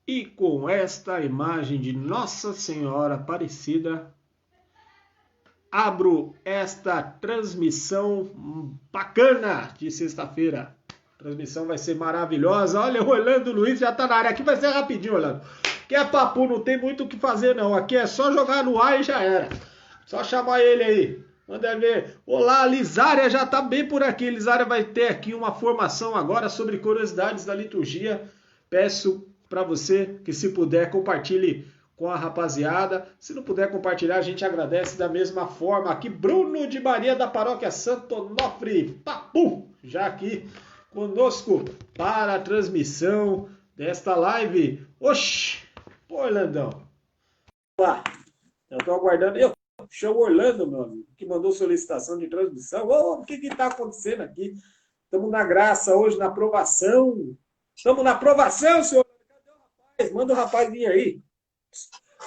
E com esta imagem de Nossa Senhora Aparecida, abro esta transmissão bacana de sexta-feira. A transmissão vai ser maravilhosa. Olha, o Orlando Luiz já tá na área. Aqui vai ser rapidinho, Orlando. Que é papo, não tem muito o que fazer não. Aqui é só jogar no ar e já era. Só chamar ele aí. Manda ver. Olá, Lisária já tá bem por aqui. Lisária vai ter aqui uma formação agora sobre curiosidades da liturgia. Peço para você que, se puder, compartilhe com a rapaziada. Se não puder compartilhar, a gente agradece da mesma forma. Aqui, Bruno de Maria da Paróquia Santo Onofre, papu, já aqui conosco para a transmissão desta live. Oxi, pô, Orlandão. Lá, eu tô aguardando. Eu chamo Orlando, meu amigo, que mandou solicitação de transmissão. Ô, o que que tá acontecendo aqui? Estamos na graça hoje, na aprovação. Estamos na aprovação, senhor. Cadê o rapaz? Manda o rapaz vir aí.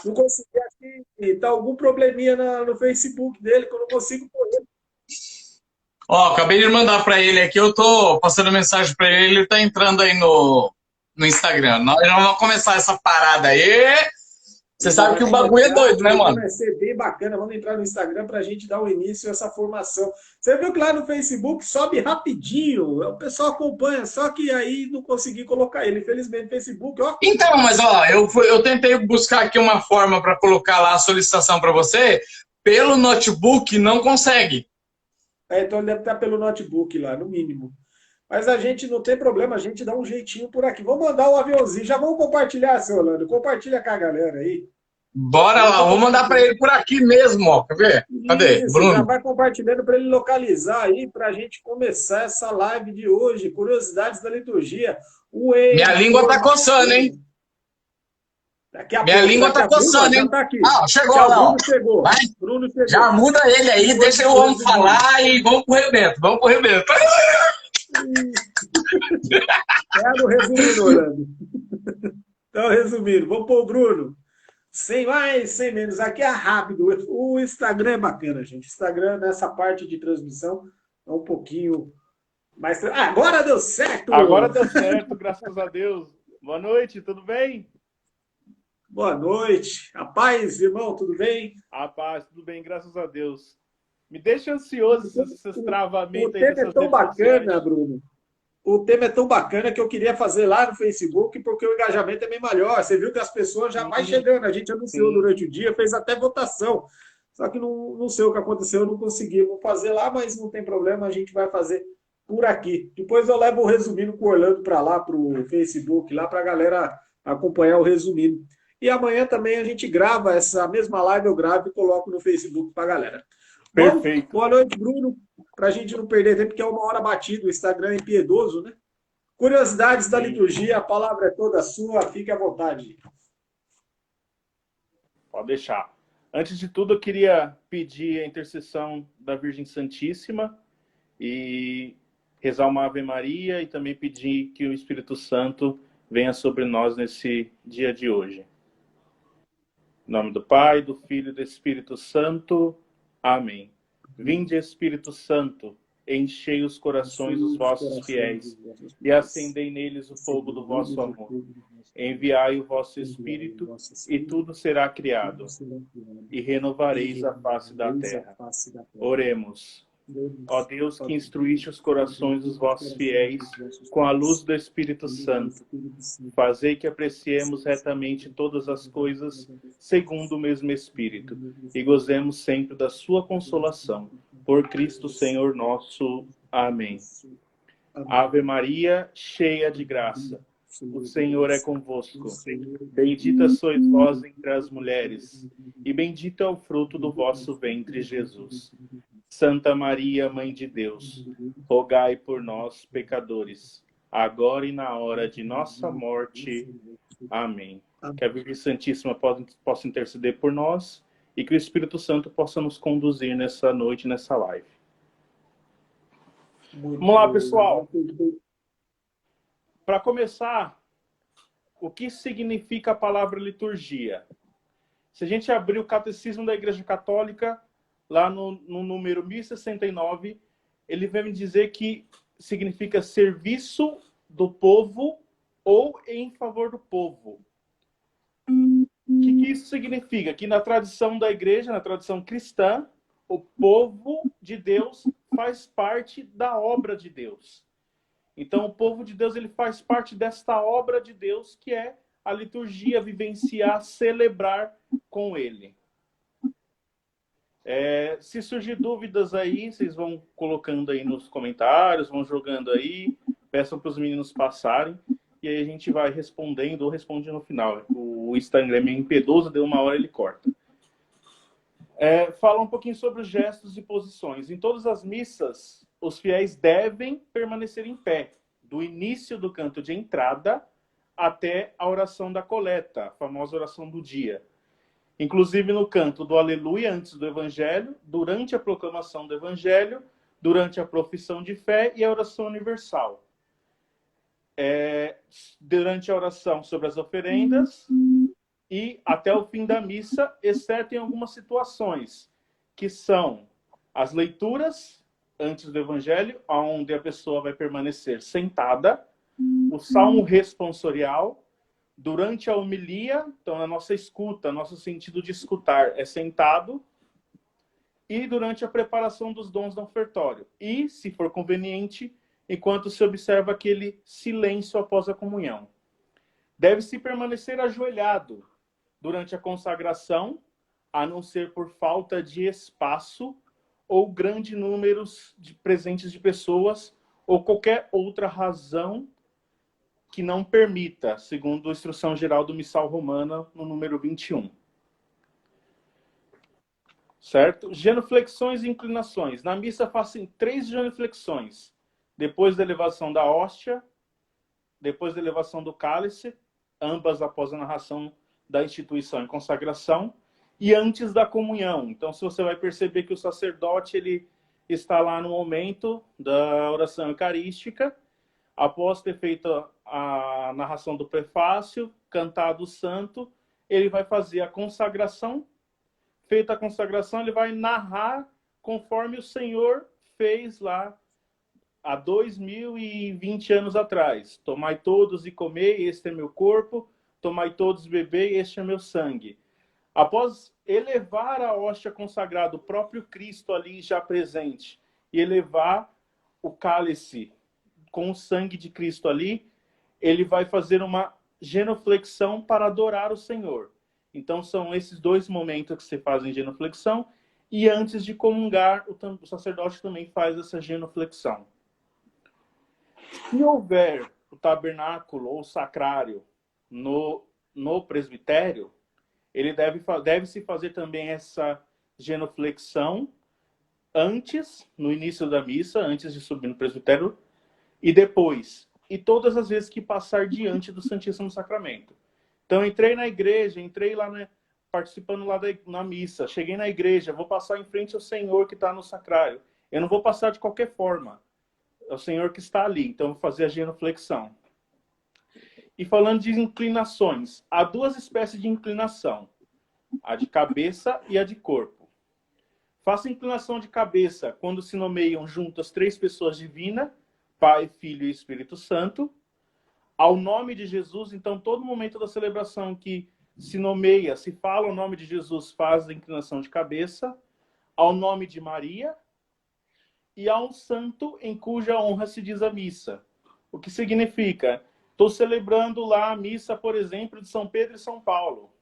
Não consegui aqui. Tá algum probleminha no Facebook dele que eu não consigo correr. Ó, acabei de mandar para ele aqui, eu tô passando mensagem para ele, ele tá entrando aí no Instagram. Nós já vamos começar essa parada aí. Você sabe que o bagulho é doido, né, mano? Vai ser bem bacana. Vamos entrar no Instagram para a gente dar o início a essa formação. Você viu que lá no Facebook sobe rapidinho. O pessoal acompanha, só que aí não consegui colocar ele. Infelizmente, no Facebook, ó. Então, mas ó, eu tentei buscar aqui uma forma para colocar lá a solicitação para você, pelo notebook não consegue. Então ele deve estar pelo notebook lá, no mínimo. Mas a gente não tem problema, a gente dá um jeitinho por aqui. Vamos mandar o aviãozinho. Já vamos compartilhar, seu Orlando. Compartilha com a galera aí. Bora lá, vou mandar para ele por aqui mesmo, ó. Quer ver? Cadê? Isso, já Bruno. vai compartilhando para ele localizar aí, para a gente começar essa live de hoje. Curiosidades da liturgia. Minha língua tá coçando, hein? Daqui a Minha pouco, língua tá coçando, já hein? tá aqui. Ah, chegou Já o lá, ó. Bruno chegou. Vai, Bruno chegou. já muda ele aí, deixa o homem falar e vamos pro rebento, vamos pro rebento. Quero resumindo, Orlando. Então, resumindo, vamos pôr o Bruno. Sem mais, sem menos. Aqui é rápido. O Instagram é bacana, gente. O Instagram, nessa parte de transmissão, é um pouquinho mais. Agora deu certo! Agora deu certo, graças a Deus. Boa noite, tudo bem? Boa noite. A paz, irmão, tudo bem? A paz, tudo bem, graças a Deus. Me deixa ansioso esses travamentos O aí tema é dessas tão redes bacana, sociais. Bruno. O tema é tão bacana que eu queria fazer lá no Facebook, porque o engajamento é bem maior. Você viu que as pessoas já vai chegando. A gente anunciou Sim. durante o dia, fez até votação. Só que não sei o que aconteceu, eu não consegui. Vou fazer lá, mas não tem problema, a gente vai fazer por aqui. Depois eu levo o resumindo com o Orlando para lá, para o Facebook, lá para a galera acompanhar o resumindo. E amanhã também a gente grava essa mesma live, eu gravo e coloco no Facebook para a galera. Perfeito. Bom, boa noite, Bruno. Para a gente não perder tempo, porque é 1 hora batido, o Instagram é impiedoso, né? Curiosidades da liturgia, a palavra é toda sua, fique à vontade. Pode deixar. Antes de tudo, eu queria pedir a intercessão da Virgem Santíssima e rezar uma Ave Maria e também pedir que o Espírito Santo venha sobre nós nesse dia de hoje. Em nome do Pai, do Filho e do Espírito Santo. Amém. Vinde, Espírito Santo, enchei os corações dos vossos fiéis e acendei neles o fogo do vosso amor. Enviai o vosso Espírito e tudo será criado e renovareis a face da terra. Oremos. Ó Deus, que instruíste os corações dos vossos fiéis com a luz do Espírito Santo, fazei que apreciemos retamente todas as coisas segundo o mesmo Espírito e gozemos sempre da sua consolação. Por Cristo Senhor nosso. Amém. Ave Maria, cheia de graça, o Senhor é convosco. Bendita sois vós entre as mulheres, e bendito é o fruto do vosso ventre, Jesus. Santa Maria, Mãe de Deus, rogai por nós, pecadores, agora e na hora de nossa morte. Amém. Que a Virgem Santíssima possa interceder por nós e que o Espírito Santo possa nos conduzir nessa noite, nessa live. Vamos lá, pessoal. Para começar, o que significa a palavra liturgia? Se a gente abrir o Catecismo da Igreja Católica, lá no número 1069, ele vem me dizer que significa serviço do povo ou em favor do povo. que isso significa? Que na tradição da igreja, na tradição cristã, o povo de Deus faz parte da obra de Deus. Então, o povo de Deus ele faz parte desta obra de Deus, que é a liturgia, vivenciar, celebrar com ele. Se surgir dúvidas aí, vocês vão colocando aí nos comentários, vão jogando aí, peçam para os meninos passarem, e aí a gente vai respondendo ou responde no final. O Instagram é meio impiedoso, deu uma hora ele corta. Fala um pouquinho sobre os gestos e posições. Em todas as missas, os fiéis devem permanecer em pé, do início do canto de entrada até a oração da coleta, a famosa oração do dia. Inclusive no canto do Aleluia antes do Evangelho, durante a proclamação do Evangelho, durante a profissão de fé e a oração universal. Durante a oração sobre as oferendas e até o fim da missa, exceto em algumas situações, que são as leituras antes do Evangelho, onde a pessoa vai permanecer sentada, o salmo responsorial, durante a homilia, então a nossa escuta, nosso sentido de escutar é sentado, e durante a preparação dos dons do ofertório. E, se for conveniente, enquanto se observa aquele silêncio após a comunhão. Deve-se permanecer ajoelhado durante a consagração, a não ser por falta de espaço ou grande número de presentes de pessoas ou qualquer outra razão que não permita, segundo a Instrução Geral do Missal Romana, no número 21. Certo? Genuflexões e inclinações. Na missa fazem 3 genuflexões. Depois da elevação da hóstia, depois da elevação do cálice, ambas após a narração da instituição e consagração, e antes da comunhão. Então, se você vai perceber que o sacerdote ele está lá no momento da oração eucarística, após ter feito a narração do prefácio, cantado o santo, ele vai fazer a consagração. Feita a consagração, ele vai narrar conforme o Senhor fez lá há 2020 anos atrás. Tomai todos e comei, este é meu corpo. Tomai todos e bebei, este é meu sangue. Após elevar a hóstia consagrada, o próprio Cristo ali já presente, e elevar o cálice com o sangue de Cristo ali, ele vai fazer uma genuflexão para adorar o Senhor. Então, são esses 2 momentos que se fazem genuflexão, e antes de comungar, o sacerdote também faz essa genuflexão. Se houver o tabernáculo ou o sacrário no presbitério, ele deve-se fazer também essa genuflexão antes, no início da missa, antes de subir no presbitério, e depois. E todas as vezes que passar diante do Santíssimo Sacramento. Então, entrei na igreja, entrei lá, participando lá na missa, cheguei na igreja, vou passar em frente ao Senhor que está no sacrário. Eu não vou passar de qualquer forma. É o Senhor que está ali, então eu vou fazer a genuflexão. E falando de inclinações, há 2 espécies de inclinação, a de cabeça e a de corpo. Faça inclinação de cabeça quando se nomeiam juntas 3 pessoas divinas, Pai, Filho e Espírito Santo, ao nome de Jesus. Então, todo momento da celebração que se nomeia, se fala o nome de Jesus, faz a inclinação de cabeça, ao nome de Maria e a um santo em cuja honra se diz a missa. O que significa? Estou celebrando lá a missa, por exemplo, de São Pedro e São Paulo.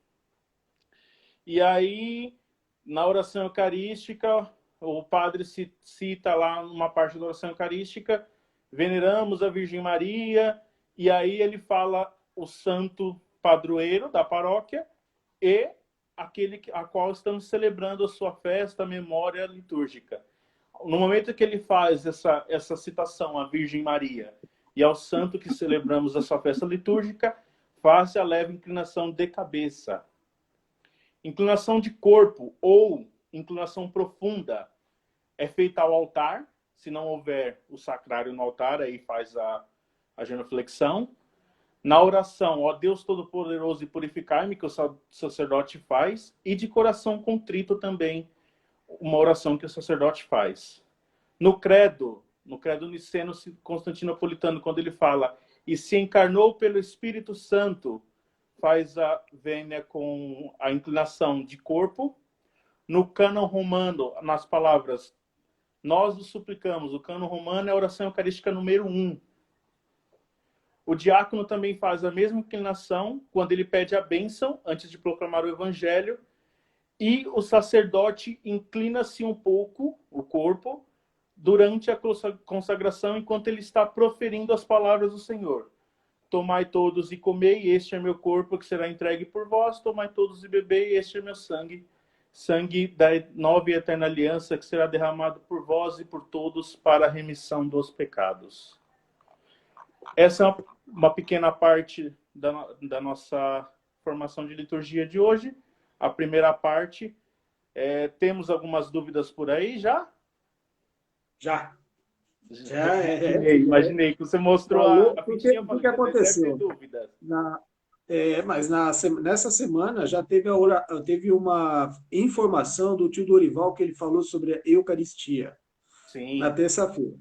E aí, na oração eucarística, o padre cita lá uma parte da oração eucarística, veneramos a Virgem Maria, e aí ele fala o santo padroeiro da paróquia e aquele a qual estamos celebrando a sua festa, a memória litúrgica. No momento que ele faz essa citação à Virgem Maria e ao santo que celebramos a sua festa litúrgica, faça a leve inclinação de cabeça. Inclinação de corpo ou inclinação profunda é feita ao altar. Se não houver o sacrário no altar, aí faz a genuflexão. Na oração, ó Deus Todo-Poderoso e purificai-me, que o sacerdote faz. E de coração contrito também, uma oração que o sacerdote faz. No credo niceno constantinopolitano, quando ele fala, e se encarnou pelo Espírito Santo, faz a vênia com a inclinação de corpo. No cânon romano, nas palavras nós os suplicamos, o cânon romano é a oração eucarística número 1. O diácono também faz a mesma inclinação quando ele pede a bênção antes de proclamar o evangelho. E o sacerdote inclina-se um pouco, o corpo, durante a consagração, enquanto ele está proferindo as palavras do Senhor. Tomai todos e comei, este é meu corpo que será entregue por vós. Tomai todos e bebei, este é meu sangue. Sangue da nova e eterna aliança que será derramado por vós e por todos para a remissão dos pecados. Essa é uma pequena parte da nossa formação de liturgia de hoje. A primeira parte. Temos algumas dúvidas por aí já? Já. Imaginei que você mostrou a fichinha. O que aconteceu? Mas nessa semana já teve uma informação do tio Dorival que ele falou sobre a Eucaristia. Sim. Na terça-feira.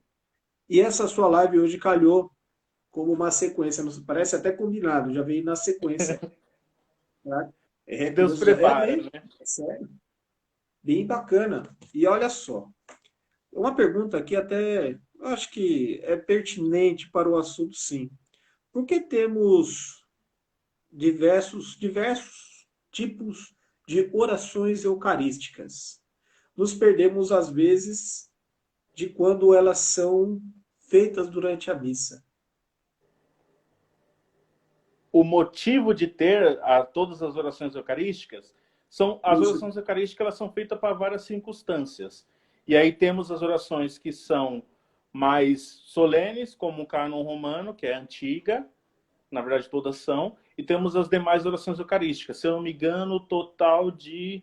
E essa sua live hoje calhou como uma sequência. Parece até combinado, já veio na sequência. Tá? Deus prepara, né? Sério. Bem bacana. E olha só, uma pergunta aqui até, eu acho que é pertinente para o assunto, sim. Por que temos diversos tipos de orações eucarísticas? Nos perdemos, às vezes, de quando elas são feitas durante a missa. O motivo de ter todas as orações eucarísticas são as orações eucarísticas, elas são feitas para várias circunstâncias. E aí temos as orações que são mais solenes, como o cânon romano, que é antiga, na verdade todas são, e temos as demais orações eucarísticas. Se eu não me engano, total de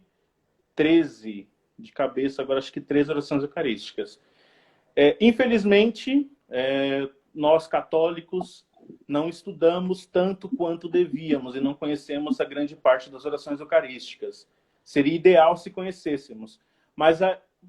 13 de cabeça, agora acho que 13 orações eucarísticas. Infelizmente, nós católicos não estudamos tanto quanto devíamos e não conhecemos a grande parte das orações eucarísticas. Seria ideal se conhecêssemos. Mas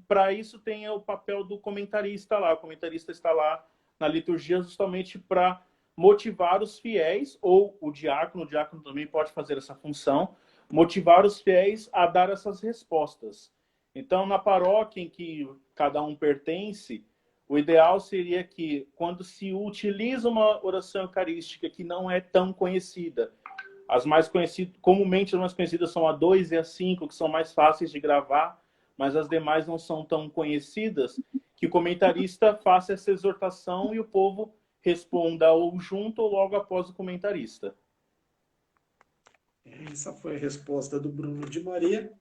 para isso tem o papel do comentarista lá. O comentarista está lá na liturgia justamente para motivar os fiéis, ou o diácono também pode fazer essa função, motivar os fiéis a dar essas respostas. Então, na paróquia em que cada um pertence, o ideal seria que, quando se utiliza uma oração eucarística que não é tão conhecida, as mais conhecidas, comumente as mais conhecidas são a 2 e a 5, que são mais fáceis de gravar, mas as demais não são tão conhecidas, que o comentarista faça essa exortação e o povo responda ou junto ou logo após o comentarista. Essa foi a resposta do Bruno de Maria.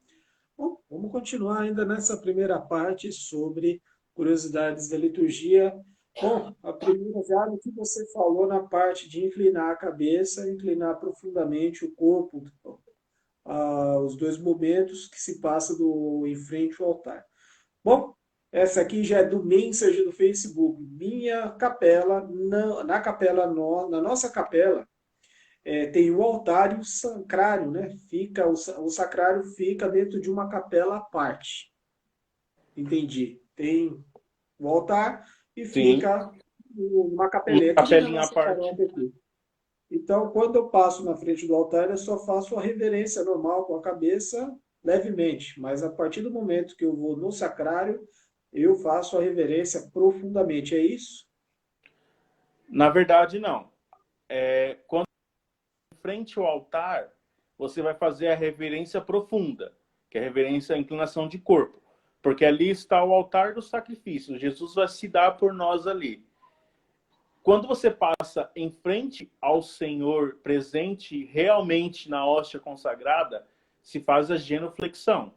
Bom, vamos continuar ainda nessa primeira parte sobre curiosidades da liturgia. Bom, a primeira já no que você falou na parte de inclinar a cabeça, inclinar profundamente o corpo, os dois momentos que se passa em frente ao altar. Bom, essa aqui já é do Mensage do Facebook. Minha capela, na nossa capela, tem o altar e o sacrário, né? O sacrário fica dentro de uma capela à parte. Entendi. Tem o altar e fica uma capelinha à parte. Então, quando eu passo na frente do altar, eu só faço a reverência normal com a cabeça levemente. Mas a partir do momento que eu vou no sacrário, eu faço a reverência profundamente. É isso? Na verdade, não. Quando em frente ao altar, você vai fazer a reverência profunda, que é a reverência à inclinação de corpo. Porque ali está o altar do sacrifício. Jesus vai se dar por nós ali. Quando você passa em frente ao Senhor presente realmente na hóstia consagrada, se faz a genuflexão,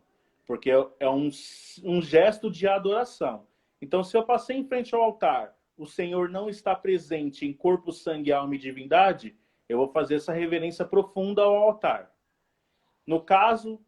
porque é um gesto de adoração. Então, se eu passei em frente ao altar, o Senhor não está presente em corpo, sangue, alma e divindade, eu vou fazer essa reverência profunda ao altar. No caso,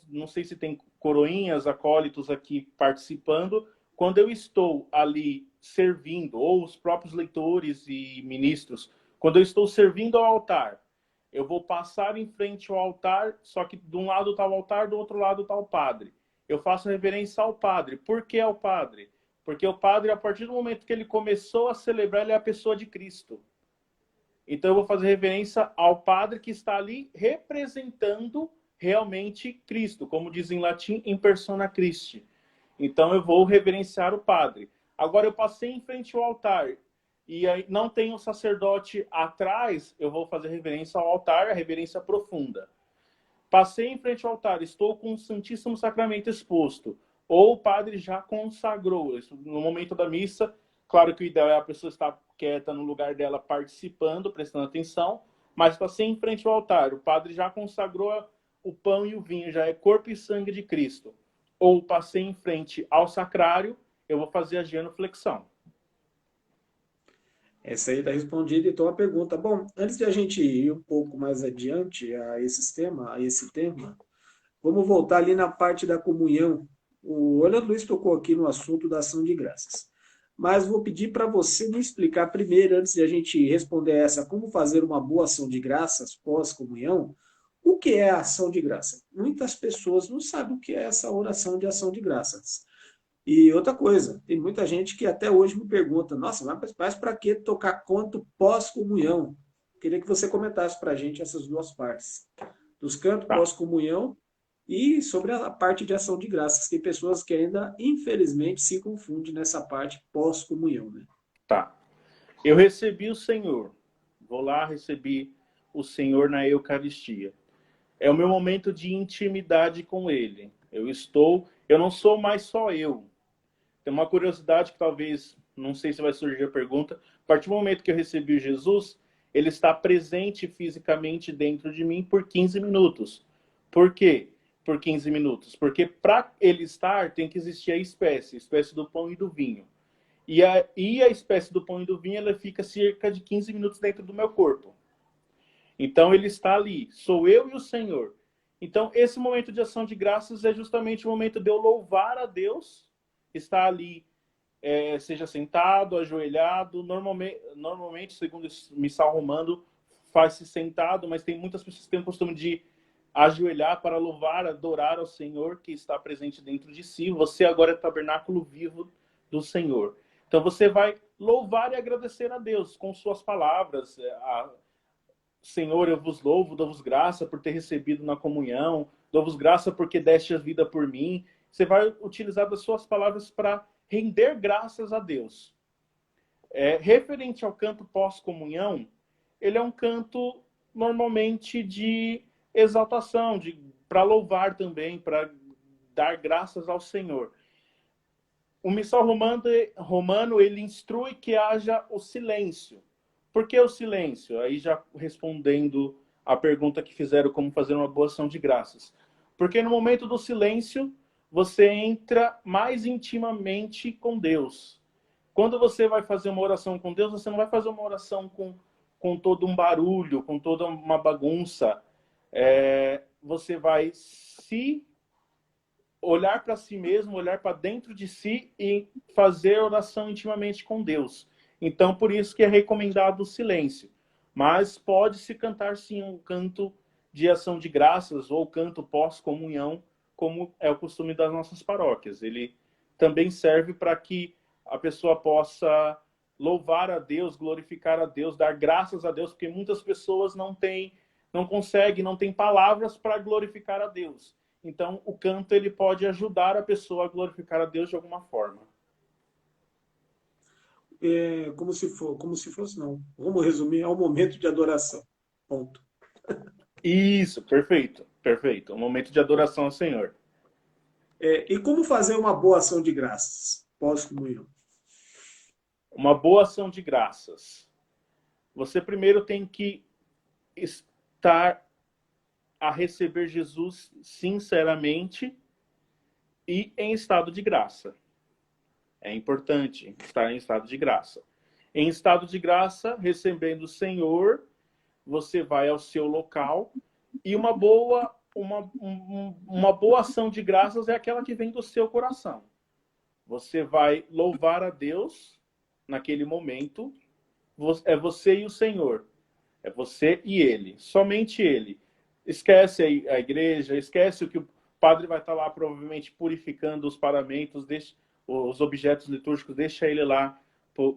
não sei se tem coroinhas, acólitos aqui participando, quando eu estou ali servindo, ou os próprios leitores e ministros, quando eu estou servindo ao altar, eu vou passar em frente ao altar, só que de um lado está o altar, do outro lado está o padre. Eu faço reverência ao padre. Por que ao padre? Porque o padre, a partir do momento que ele começou a celebrar, ele é a pessoa de Cristo. Então eu vou fazer reverência ao padre que está ali representando realmente Cristo, como diz em latim, in persona Christi. Então eu vou reverenciar o padre. Agora eu passei em frente ao altar e aí não tem um sacerdote atrás, eu vou fazer reverência ao altar, a reverência profunda. Passei em frente ao altar, estou com o Santíssimo Sacramento exposto, ou o padre já consagrou. No momento da missa, claro que o ideal é a pessoa estar quieta no lugar dela, participando, prestando atenção, mas passei em frente ao altar, o padre já consagrou o pão e o vinho, já é corpo e sangue de Cristo. Ou passei em frente ao sacrário, eu vou fazer a genuflexão. Essa aí está respondida, então a pergunta. Bom, antes de a gente ir um pouco mais adiante a esse tema, vamos voltar ali na parte da comunhão. O Orlando Luiz tocou aqui no assunto da ação de graças. Mas vou pedir para você me explicar primeiro, antes de a gente responder essa, como fazer uma boa ação de graças pós-comunhão, o que é a ação de graça? Muitas pessoas não sabem o que é essa oração de ação de graças. E outra coisa, tem muita gente que até hoje me pergunta, nossa, mas para que tocar canto pós-comunhão? Queria que você comentasse para a gente essas duas partes. Dos cantos Tá. pós-comunhão e sobre a parte de ação de graças. Tem pessoas que ainda, infelizmente, se confundem nessa parte pós-comunhão, né? Tá. Eu recebi o Senhor. Vou lá, recebi o Senhor na Eucaristia. É o meu momento de intimidade com Ele. Eu não sou mais só eu. Tem uma curiosidade que talvez, não sei se vai surgir a pergunta. A partir do momento que eu recebi Jesus, ele está presente fisicamente dentro de mim por 15 minutos. Por quê? Por 15 minutos. Porque para ele estar, tem que existir a espécie do pão e do vinho. E a espécie do pão e do vinho, ela fica cerca de 15 minutos dentro do meu corpo. Então ele está ali, sou eu e o Senhor. Então esse momento de ação de graças é justamente o momento de eu louvar a Deus, estar ali, seja sentado, ajoelhado, normalmente segundo o missal romano, faz-se sentado, mas tem muitas pessoas que têm o costume de ajoelhar para louvar, adorar ao Senhor que está presente dentro de si. Você agora é tabernáculo vivo do Senhor. Então você vai louvar e agradecer a Deus com suas palavras. Senhor, eu vos louvo, dou-vos graça por ter recebido na comunhão, dou-vos graça porque deste a vida por mim. Você vai utilizar das suas palavras para render graças a Deus. Referente ao canto pós-comunhão, ele é um canto normalmente de exaltação, para louvar também, para dar graças ao Senhor. O missal romano ele instrui que haja o silêncio. Por que o silêncio? Aí já respondendo a pergunta que fizeram como fazer uma boa ação de graças. Porque no momento do silêncio, você entra mais intimamente com Deus. Quando você vai fazer uma oração com Deus, você não vai fazer uma oração com todo um barulho, com toda uma bagunça. Você vai se olhar para si mesmo, olhar para dentro de si e fazer oração intimamente com Deus. Então, por isso que é recomendado o silêncio. Mas pode-se cantar, sim, um canto de ação de graças ou canto pós-comunhão, como é o costume das nossas paróquias. Ele também serve para que a pessoa possa louvar a Deus, glorificar a Deus, dar graças a Deus, porque muitas pessoas não têm palavras para glorificar a Deus. Então, o canto ele pode ajudar a pessoa a glorificar a Deus de alguma forma. Como se fosse, não. Vamos resumir, é um momento de adoração. Ponto. Isso, perfeito, perfeito. Um momento de adoração ao Senhor. E como fazer uma boa ação de graças pós-comunhão? Uma boa ação de graças. Você primeiro tem que estar a receber Jesus sinceramente e em estado de graça. É importante estar em estado de graça. Em estado de graça, recebendo o Senhor, você vai ao seu local e uma boa ação de graças é aquela que vem do seu coração. Você vai louvar a Deus naquele momento. É você e o Senhor. É você e Ele. Somente Ele. Esquece a igreja, esquece o que o padre vai estar lá provavelmente purificando os paramentos, os objetos litúrgicos, deixa ele lá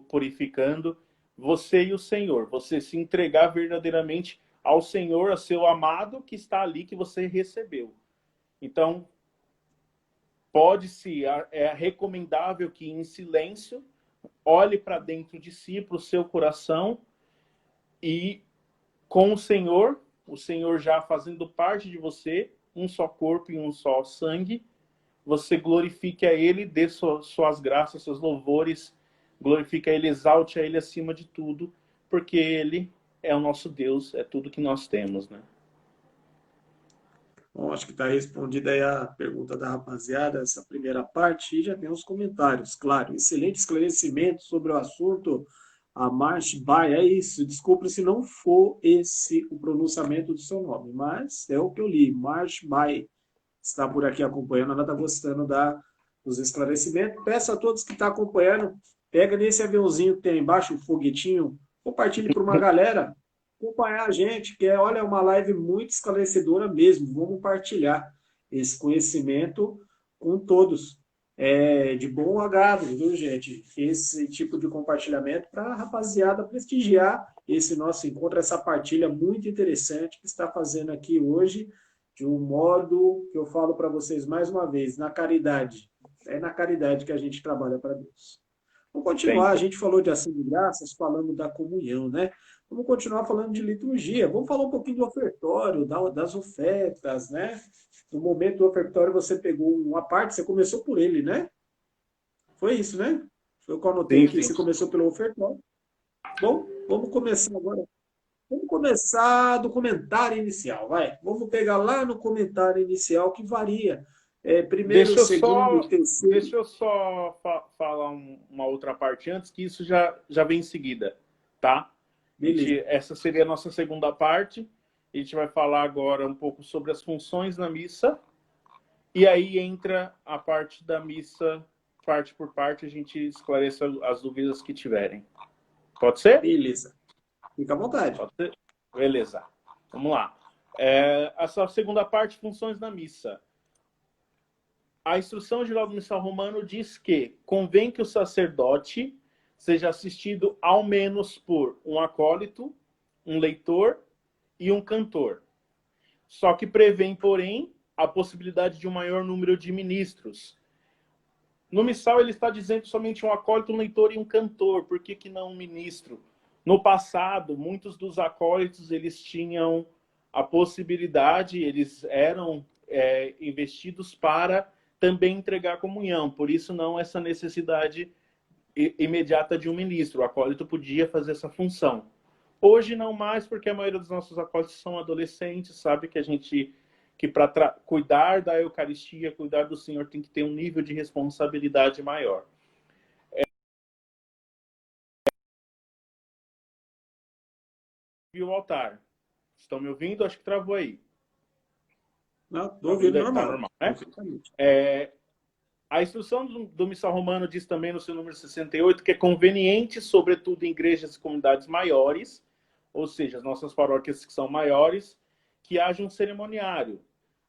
purificando. você e o Senhor. Você se entregar verdadeiramente ao Senhor, a seu amado que está ali, que você recebeu. Então, pode-se, é recomendável que em silêncio, olhe para dentro de si, para o seu coração, e com o Senhor já fazendo parte de você, um só corpo e um só sangue, você glorifique a Ele, dê suas graças, seus louvores, glorifique a Ele, exalte a Ele acima de tudo, porque Ele é o nosso Deus, é tudo que nós temos, né? Bom, acho que está respondida aí a pergunta da rapaziada, essa primeira parte, e já tem os comentários, claro. Excelente esclarecimento sobre o assunto. A Marsh Bay, é isso. Desculpe se não for esse o pronunciamento do seu nome, mas é o que eu li. Marsh Bay está por aqui acompanhando, ela está gostando dos esclarecimentos. Peço a todos que estão acompanhando, pega nesse aviãozinho que tem aí embaixo, o foguetinho, compartilhe para uma galera acompanhar a gente, que olha, é uma live muito esclarecedora mesmo. Vamos compartilhar esse conhecimento com todos. É de bom agrado, viu, gente? Esse tipo de compartilhamento para a rapaziada prestigiar esse nosso encontro, essa partilha muito interessante que está fazendo aqui hoje, de um modo que eu falo para vocês mais uma vez, na caridade. É na caridade que a gente trabalha para Deus. Vamos continuar, a gente falou de ação de graças, falando da comunhão, né? Vamos continuar falando de liturgia. Vamos falar um pouquinho do ofertório, das ofertas, né? No momento do ofertório, você pegou uma parte, você começou por ele, né? Foi isso, né? Foi o que eu anotei aqui. Você começou pelo ofertório. Bom, vamos começar agora. Vamos começar do comentário inicial, vai. Vamos pegar lá no comentário inicial, que varia. Primeiro, segundo, terceiro. Deixa eu só falar uma outra parte antes, que isso já vem em seguida, tá? Essa seria a nossa segunda parte. A gente vai falar agora um pouco sobre as funções na missa. E aí entra a parte da missa, parte por parte, a gente esclarece as dúvidas que tiverem. Pode ser? Beleza. Fica à vontade. Pode ser? Beleza. Vamos lá. Essa segunda parte, funções na missa. A instrução geral do missal romano diz que convém que o sacerdote seja assistido ao menos por um acólito, um leitor e um cantor. Só que prevém, porém, a possibilidade de um maior número de ministros. No missal ele está dizendo somente um acólito, um leitor e um cantor. Por que não um ministro? No passado, muitos dos acólitos eles tinham a possibilidade, eles eram investidos para também entregar a comunhão. Por isso não essa necessidade imediata de um ministro. O acólito podia fazer essa função. Hoje não mais, porque a maioria dos nossos acólitos são adolescentes, sabe que para cuidar da Eucaristia, cuidar do Senhor, tem que ter um nível de responsabilidade maior. E o altar. Estão me ouvindo? Acho que travou aí. Não, estou ouvindo normal. Normal, né? A instrução do missal romano diz também no seu número 68 que é conveniente, sobretudo em igrejas e comunidades maiores, ou seja, as nossas paróquias que são maiores, que haja um cerimoniário,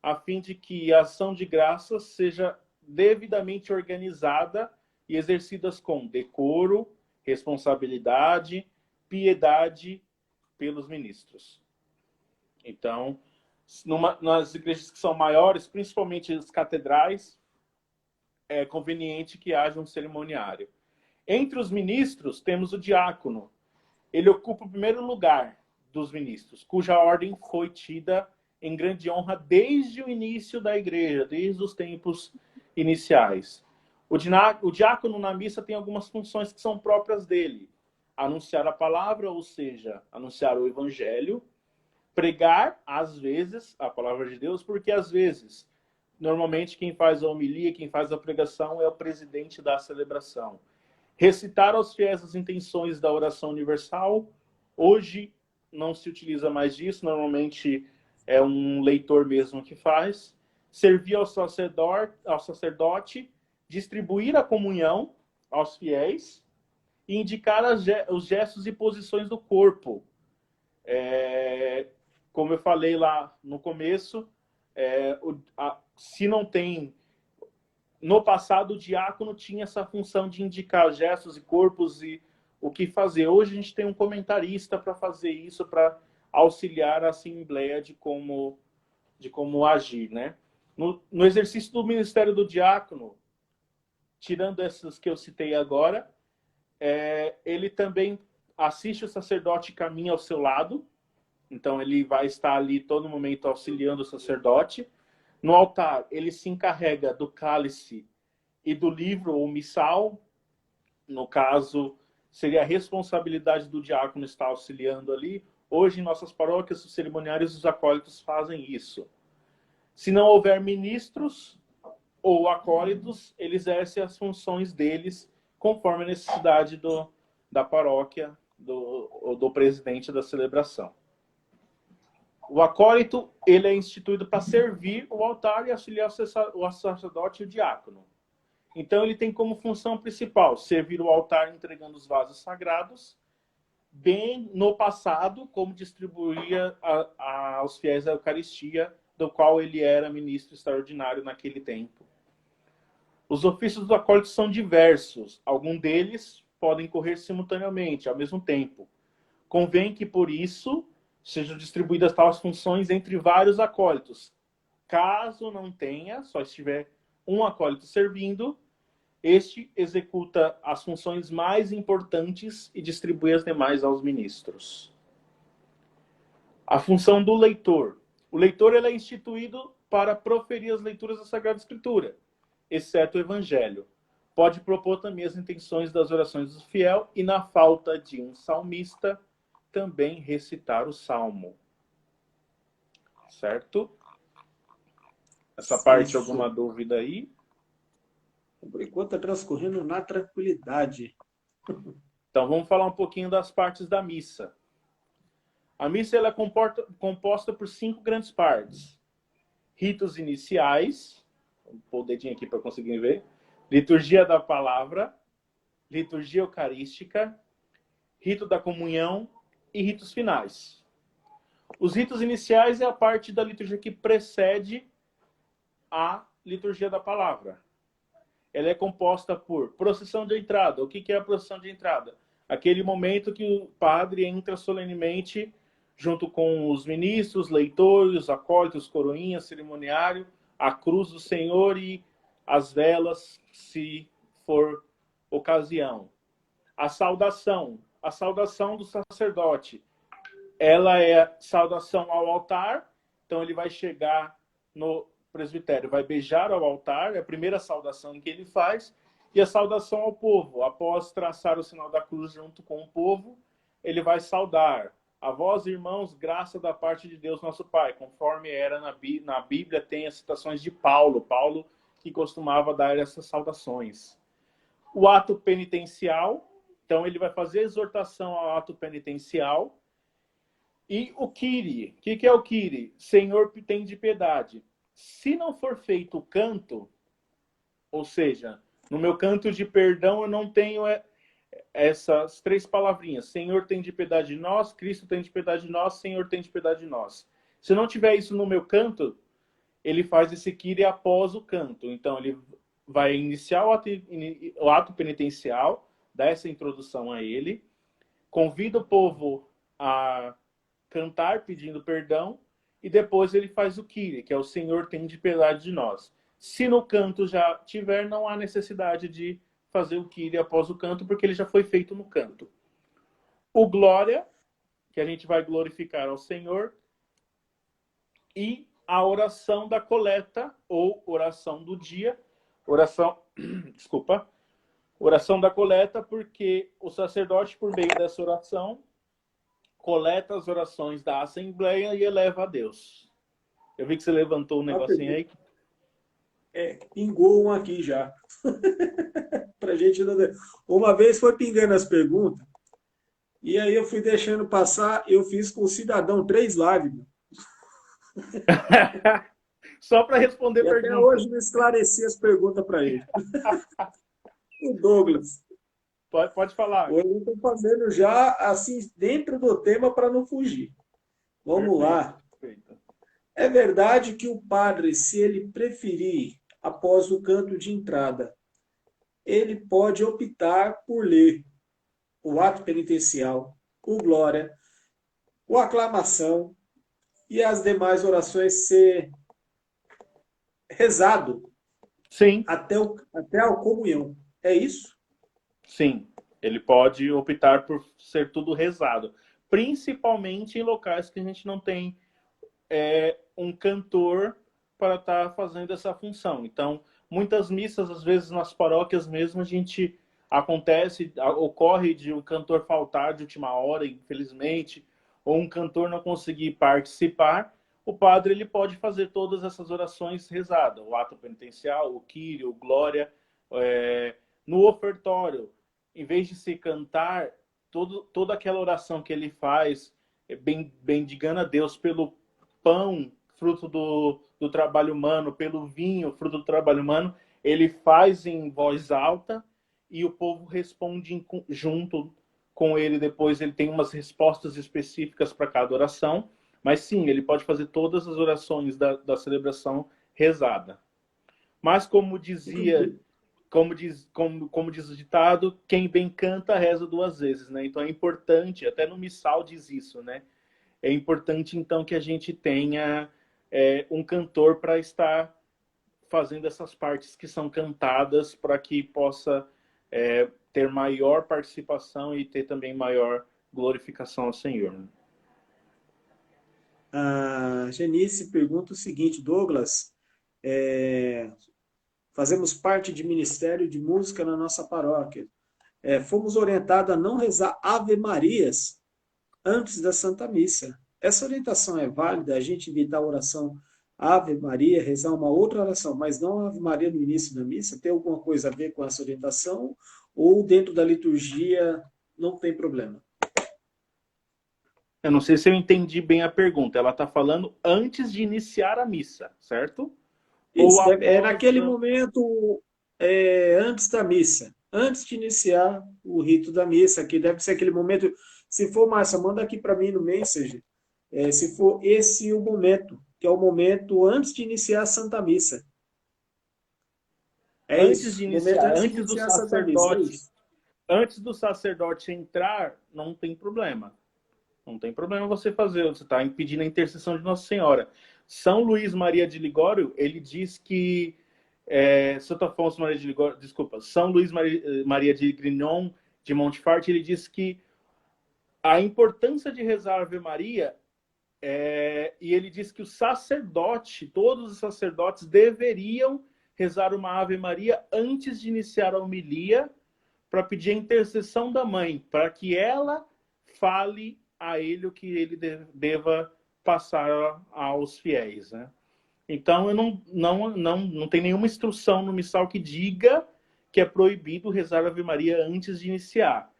a fim de que a ação de graças seja devidamente organizada e exercidas com decoro, responsabilidade, piedade pelos ministros. Então, nas igrejas que são maiores, principalmente as catedrais, é conveniente que haja um cerimoniário. Entre os ministros, temos o diácono. Ele ocupa o primeiro lugar dos ministros, cuja ordem foi tida em grande honra desde o início da igreja, desde os tempos iniciais. O diácono na missa tem algumas funções que são próprias dele. Anunciar a palavra, ou seja, anunciar o evangelho, pregar, às vezes, a palavra de Deus, porque às vezes, normalmente quem faz a homilia, quem faz a pregação é o presidente da celebração. Recitar aos fiéis as intenções da oração universal. Hoje não se utiliza mais disso, normalmente é um leitor mesmo que faz. Servir ao sacerdote, distribuir a comunhão aos fiéis e indicar os gestos e posições do corpo. Como eu falei lá no começo, se não tem... No passado, o diácono tinha essa função de indicar gestos e corpos e o que fazer. Hoje a gente tem um comentarista para fazer isso, para auxiliar a Assembleia de como agir, né? No exercício do ministério do diácono, tirando essas que eu citei agora, ele também assiste o sacerdote e caminha ao seu lado. Então, ele vai estar ali todo momento auxiliando o sacerdote. No altar, ele se encarrega do cálice e do livro ou missal. No caso, seria a responsabilidade do diácono estar auxiliando ali. Hoje, em nossas paróquias, os cerimoniários e os acólitos fazem isso. Se não houver ministros ou acólitos, eles exercem as funções deles conforme a necessidade da paróquia ou do presidente da celebração. O acólito, ele é instituído para servir o altar e auxiliar o sacerdote e o diácono. Então, ele tem como função principal servir o altar entregando os vasos sagrados, bem no passado, como distribuía aos fiéis a Eucaristia, do qual ele era ministro extraordinário naquele tempo. Os ofícios do acólito são diversos. Alguns deles podem correr simultaneamente, ao mesmo tempo. Convém que, por isso, sejam distribuídas tais funções entre vários acólitos. Caso não tenha, só estiver um acólito servindo, este executa as funções mais importantes e distribui as demais aos ministros. A função do leitor. O leitor ele é instituído para proferir as leituras da Sagrada Escritura, exceto o Evangelho. Pode propor também as intenções das orações do fiel e, na falta de um salmista, também recitar o salmo. Certo? Essa parte, alguma dúvida aí? Por enquanto está transcorrendo na tranquilidade. Então, vamos falar um pouquinho das partes da missa. A missa ela é composta por 5 grandes partes. Ritos iniciais, vou pôr o dedinho aqui para conseguir ver. Liturgia da palavra, liturgia eucarística, rito da comunhão e ritos finais. Os ritos iniciais é a parte da liturgia que precede a liturgia da palavra. Ela é composta por procissão de entrada. O que é a procissão de entrada? Aquele momento que o padre entra solenemente junto com os ministros, leitores, acólitos, coroinhas, cerimoniário, a cruz do Senhor e as velas, se for ocasião. A saudação do sacerdote, ela é saudação ao altar, então ele vai chegar no presbitério, vai beijar ao altar, é a primeira saudação que ele faz, e a saudação ao povo. Após traçar o sinal da cruz junto com o povo, ele vai saudar. A vós, irmãos, graça da parte de Deus nosso Pai, conforme era na Bíblia, tem as citações de Paulo que costumava dar essas saudações. O ato penitencial, então ele vai fazer a exortação ao ato penitencial. E o Kyrie, o que é o Kyrie? Senhor, tem de piedade. Se não for feito o canto, ou seja, no meu canto de perdão eu não tenho essas 3 palavrinhas. Senhor, tem de piedade de nós, Cristo tem de piedade de nós, Senhor, tem de piedade de nós. Se não tiver isso no meu canto, ele faz esse Kyrie após o canto. Então, ele vai iniciar o ato penitencial, dá essa introdução a ele, convida o povo a cantar pedindo perdão, e depois ele faz o Kyrie, que é o Senhor tem de piedade de nós. Se no canto já tiver, não há necessidade de fazer o Kyrie após o canto, porque ele já foi feito no canto. O Glória, que a gente vai glorificar ao Senhor, e a oração da coleta, ou oração do dia, oração da coleta, porque o sacerdote, por meio dessa oração, coleta as orações da Assembleia e eleva a Deus. Eu vi que você levantou um negocinho aí. Pingou um aqui já. Pra gente não... Uma vez foi pingando as perguntas, e aí eu fui deixando passar, eu fiz com o cidadão 3 lives. Só para responder perguntas. Até hoje não esclareci as perguntas para ele. O Douglas. Pode falar. Hoje eu estou fazendo já assim dentro do tema para não fugir. Vamos lá. Perfeito. É verdade que o padre, se ele preferir, após o canto de entrada, ele pode optar por ler o ato penitencial, o glória, o aclamação e as demais orações ser rezado Sim, até a comunhão. É isso? sim. Ele pode optar por ser tudo rezado. Principalmente em locais que a gente não tem um cantor para estar fazendo essa função. Então, muitas missas, às vezes nas paróquias mesmo, a gente ocorre de um cantor faltar de última hora, infelizmente, ou um cantor não conseguir participar. O padre ele pode fazer todas essas orações rezadas, o ato penitencial, o Kyrie, o Glória, no ofertório. Em vez de se cantar, toda aquela oração que ele faz, bendigando a Deus pelo pão, fruto do trabalho humano, pelo vinho, fruto do trabalho humano, ele faz em voz alta e o povo responde junto com ele. Depois ele tem umas respostas específicas para cada oração, mas sim, ele pode fazer todas as orações da celebração rezada. Mas como dizia, como diz o ditado, quem bem canta reza duas vezes, né? Então é importante, até no missal diz isso, né? É importante, então, que a gente tenha um cantor para estar fazendo essas partes que são cantadas para que possa ter maior participação e ter também maior glorificação ao Senhor. A Genice pergunta o seguinte, Douglas, fazemos parte de ministério de música na nossa paróquia. Fomos orientados a não rezar Ave Marias antes da Santa Missa. Essa orientação é válida? A gente evitar a oração Ave Maria, rezar uma outra oração, mas não Ave Maria no início da missa? Tem alguma coisa a ver com essa orientação? Ou dentro da liturgia não tem problema? Eu não sei se eu entendi bem a pergunta. Ela está falando antes de iniciar a missa, certo? Isso, é naquele momento antes da missa. Antes de iniciar o rito da missa, que deve ser aquele momento. Se for, Márcia, manda aqui para mim no Messenger. Se for esse o momento, que é o momento antes de iniciar a Santa Missa. Antes de iniciar, a Santa Missa, é isso. Antes do sacerdote entrar, não tem problema. Não tem problema você fazer, você está impedindo a intercessão de Nossa Senhora. São Luís Maria de Ligório, ele diz que Santo Afonso Maria de Ligório, desculpa, São Luís Maria de Grignon de Montfort, ele diz que a importância de rezar Ave Maria e ele diz que o sacerdote, todos os sacerdotes deveriam rezar uma Ave Maria antes de iniciar a homilia para pedir a intercessão da mãe, para que ela fale a ele o que ele deva passar aos fiéis, né? Então, eu não tem nenhuma instrução no missal que diga que é proibido rezar Ave Maria antes de iniciar.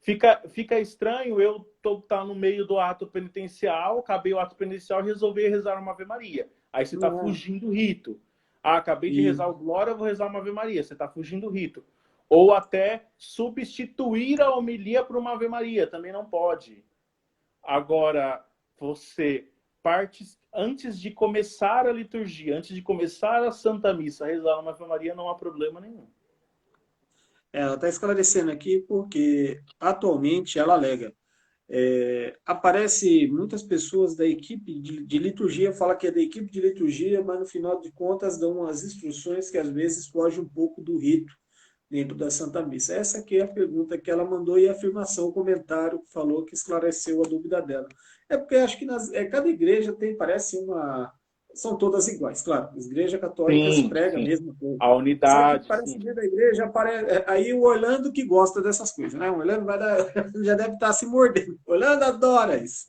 Fica estranho eu estar no meio do ato penitencial, acabei o ato penitencial e resolver rezar uma Ave Maria. Aí você está fugindo do rito. Acabei de rezar o Glória, vou rezar uma Ave Maria. Você está fugindo do rito. Ou até substituir a homilia por uma Ave Maria. Também não pode. Agora, você antes de começar a liturgia, antes de começar a Santa Missa, rezar uma Ave Maria, não há problema nenhum. Ela está esclarecendo aqui porque atualmente ela alega. Aparece muitas pessoas da equipe de liturgia, fala que é da equipe de liturgia, mas no final de contas dão umas instruções que às vezes fogem um pouco do rito dentro da Santa Missa. Essa aqui é a pergunta que ela mandou e a afirmação, o comentário que falou que esclareceu a dúvida dela. Porque acho que cada igreja tem, parece uma... São todas iguais, claro. As igrejas católicas pregam a mesma coisa. A unidade. Parece que da igreja, aí o Orlando que gosta dessas coisas, né? O Orlando já deve estar se mordendo. O Orlando adora isso.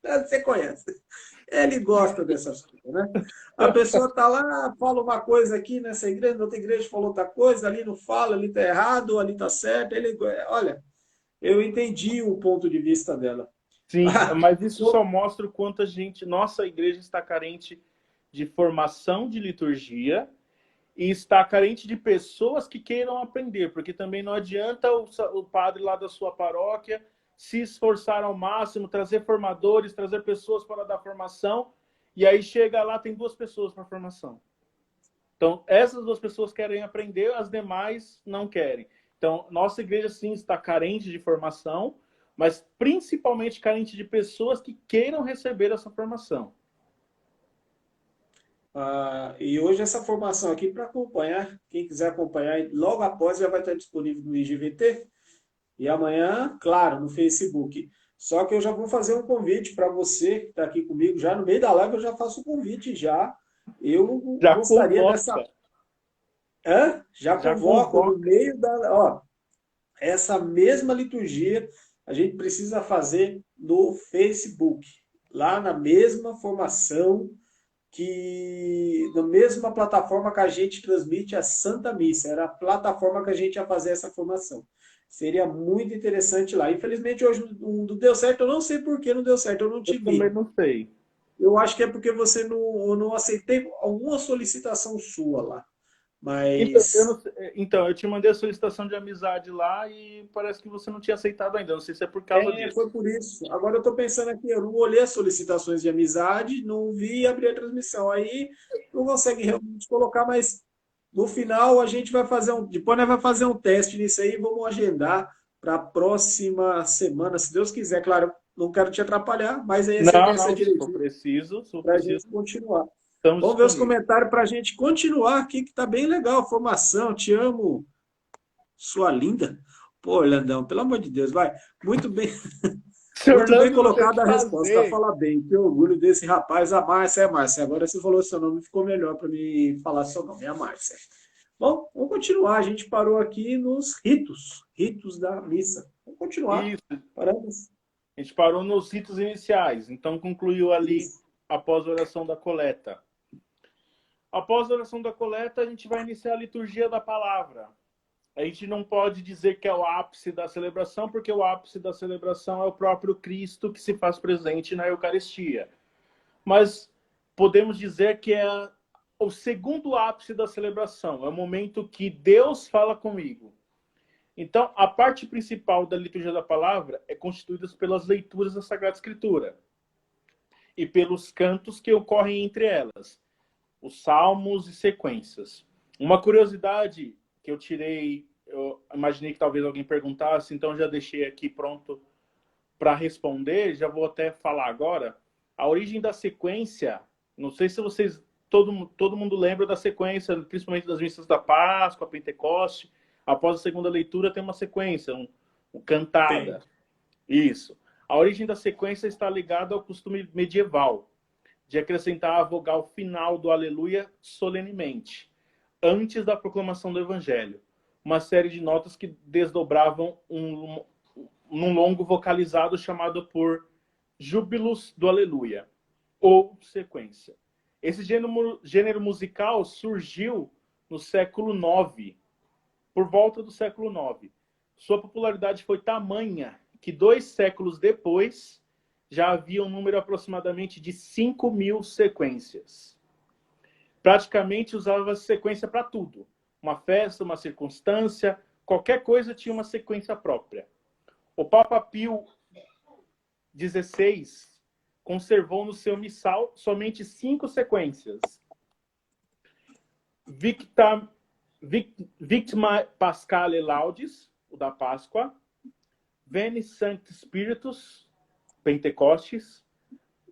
Você conhece. Ele gosta dessas coisas, né? A pessoa está lá, fala uma coisa aqui nessa igreja, na outra igreja falou outra coisa, ali não fala, ali está errado, ali está certo. Olha, eu entendi o ponto de vista dela. Sim, mas isso só mostra o quanto nossa igreja está carente de formação de liturgia e está carente de pessoas que queiram aprender, porque também não adianta o padre lá da sua paróquia se esforçar ao máximo, trazer formadores, trazer pessoas para dar formação, e aí chega lá, tem 2 pessoas para formação. Então, essas 2 pessoas querem aprender, as demais não querem. Então, nossa igreja, sim, está carente de formação, mas principalmente carente de pessoas que queiram receber essa formação. E hoje essa formação aqui para acompanhar, quem quiser acompanhar, logo após já vai estar disponível no IGVT e amanhã, claro, no Facebook. Só que eu já vou fazer um convite para você que está aqui comigo, já no meio da live eu já faço o convite já. Eu Já gostaria dessa... convoca. Já Já convoco no convoca. meio da... Ó, essa mesma liturgia a gente precisa fazer no Facebook, lá na mesma formação, que na mesma plataforma que a gente transmite a Santa Missa, era a plataforma que a gente ia fazer essa formação. Seria muito interessante lá. Infelizmente hoje não deu certo, eu não sei por que não deu certo, eu não te Eu também vi. não sei. Eu acho que é porque você não aceitei alguma solicitação sua lá. Mas Então, eu te mandei a solicitação de amizade lá e parece que você não tinha aceitado ainda. Não sei se é por causa foi disso. por isso. Agora eu estou pensando aqui, eu não olhei as solicitações de amizade, não vi e abri a transmissão. Aí não consegue realmente colocar, mas no final a gente vai fazer depois nós vai fazer um teste nisso aí, vamos agendar para a próxima semana, se Deus quiser. Claro, não quero te atrapalhar, mas aí você Não, pensa não, direitinho se for para a preciso, gente continuar. estamos Vamos ver os disponíveis. comentários para a gente continuar aqui, que está bem legal a formação. Te amo, sua linda. Pô, Orlandão, pelo amor de Deus, vai. Muito bem. Seu Muito bem Orlando não tem o que colocada a resposta. fazer. Fala bem. Que orgulho desse rapaz. A Márcia é a Márcia. Agora você falou seu nome, ficou melhor para me falar seu nome. É a Márcia. Bom, vamos continuar. A gente parou aqui nos ritos. Ritos da missa. Vamos continuar. Isso. Paramos. A gente parou nos ritos iniciais. Então, concluiu ali Isso. após a oração da coleta. Após a oração da coleta, a gente vai iniciar a liturgia da palavra. A gente não pode dizer que é o ápice da celebração, porque o ápice da celebração é o próprio Cristo que se faz presente na Eucaristia. Mas podemos dizer que é o segundo ápice da celebração. É o momento que Deus fala comigo. Então, a parte principal da liturgia da palavra é constituída pelas leituras da Sagrada Escritura e pelos cantos que ocorrem entre elas, os salmos e sequências. Uma curiosidade que eu tirei, eu imaginei que talvez alguém perguntasse, então já deixei aqui pronto para responder, já vou até falar agora. A origem da sequência, não sei se vocês, todo mundo lembra da sequência, principalmente das missas da Páscoa, Pentecoste. Após a segunda leitura tem uma sequência, um cantada. Isso. A origem da sequência está ligada ao costume medieval de acrescentar a vogal final do Aleluia solenemente, antes da proclamação do Evangelho. Uma série de notas que desdobravam num longo vocalizado chamado por Júbilos do Aleluia, ou sequência. Esse gênero musical surgiu no século IX, por volta do século IX. Sua popularidade foi tamanha que 2 séculos depois já havia um número aproximadamente de 5.000 sequências. Praticamente usava sequência para tudo. Uma festa, uma circunstância, qualquer coisa tinha uma sequência própria. O Papa Pio XVI conservou no seu missal somente 5 sequências. Victima Pascale Laudis, o da Páscoa. Veni Sancti Spiritus, Pentecostes.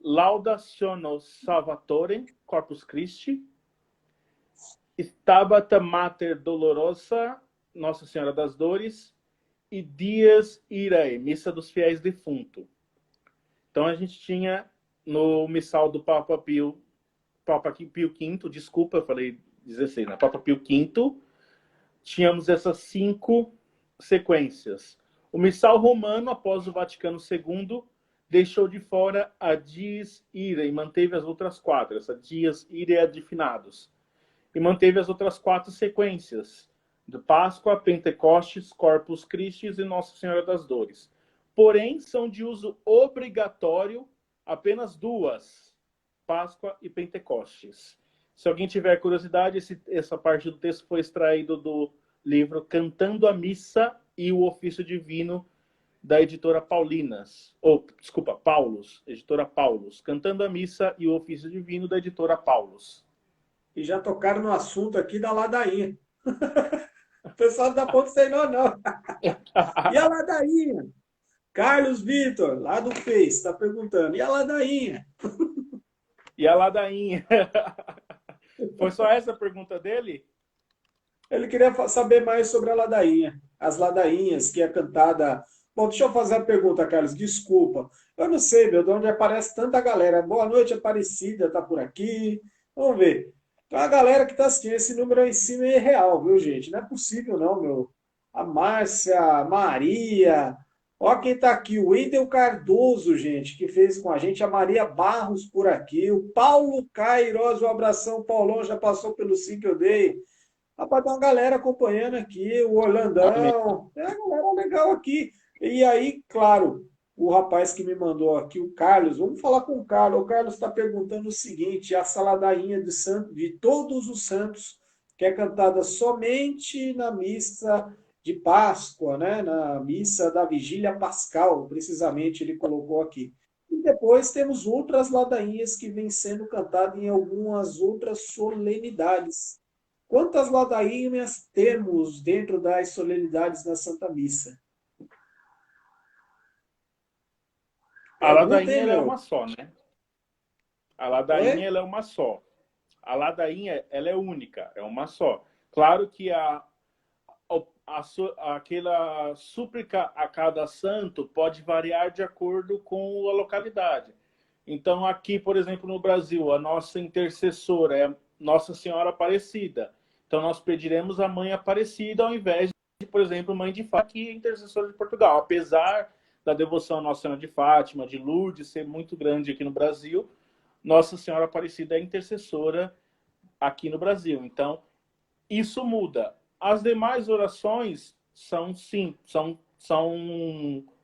Laudationo Salvatore, Corpus Christi. Stabat Mater Dolorosa, Nossa Senhora das Dores. E Dies Irae, Missa dos Fiéis Defunto. Então a gente tinha no missal do Papa Pio V, desculpa, eu falei 16, né? Papa Pio V, tínhamos essas 5 sequências. O missal romano, após o Vaticano II, deixou de fora a Dies Irae e manteve as outras 4, essa Dies Irae de finados. E manteve as outras 4 sequências, de Páscoa, Pentecostes, Corpus Christi e Nossa Senhora das Dores. Porém, são de uso obrigatório apenas 2, Páscoa e Pentecostes. Se alguém tiver curiosidade, essa parte do texto foi extraído do livro Cantando a Missa e o Ofício Divino, da editora Paulinas. Paulus, editora Paulus. Cantando a Missa e o Ofício Divino, da editora Paulus. E já tocaram no assunto aqui da ladainha. O pessoal da Ponte sem nó, não. E a ladainha? Carlos Vitor, lá do Face, está perguntando. E a ladainha? E a ladainha? Foi só essa a pergunta dele? Ele queria saber mais sobre a ladainha. As ladainhas, que é cantada. Bom, deixa eu fazer a pergunta, Carlos. Desculpa. Eu não sei, meu, de onde aparece tanta galera. Boa noite, Aparecida, tá por aqui. Vamos ver. Então, a galera que tá assistindo, esse número aí em cima é real, viu, gente? Não é possível, não, meu. A Márcia, a Maria. Ó quem tá aqui, o Wendel Cardoso, gente, que fez com a gente. A Maria Barros por aqui. O Paulo Cairoz, um abração. Paulão já passou pelo sim que eu dei. Rapaz, tem uma galera acompanhando aqui, o Amém. Orlandão, tem uma galera legal aqui. E aí, claro, o rapaz que me mandou aqui, o Carlos, vamos falar com o Carlos. O Carlos está perguntando o seguinte: a ladainha de todos os santos, que é cantada somente na missa de Páscoa, né? Na missa da Vigília Pascal, precisamente ele colocou aqui. E depois temos outras ladainhas que vêm sendo cantadas em algumas outras solenidades. Quantas ladainhas temos dentro das solenidades da Santa Missa? A ladainha Perguntem, ela é meu. uma só, né? A Oi? ladainha ela é uma só. A ladainha ela é única, é uma só. Claro que aquela súplica a cada santo pode variar de acordo com a localidade. Então, aqui, por exemplo, no Brasil, a nossa intercessora é Nossa Senhora Aparecida. Então, nós pediremos a Mãe Aparecida ao invés de, por exemplo, Mãe de Fátima, que é intercessora de Portugal. Apesar da devoção à Nossa Senhora de Fátima, de Lourdes, ser muito grande aqui no Brasil, Nossa Senhora Aparecida é intercessora aqui no Brasil. Então, isso muda. As demais orações são, sim, são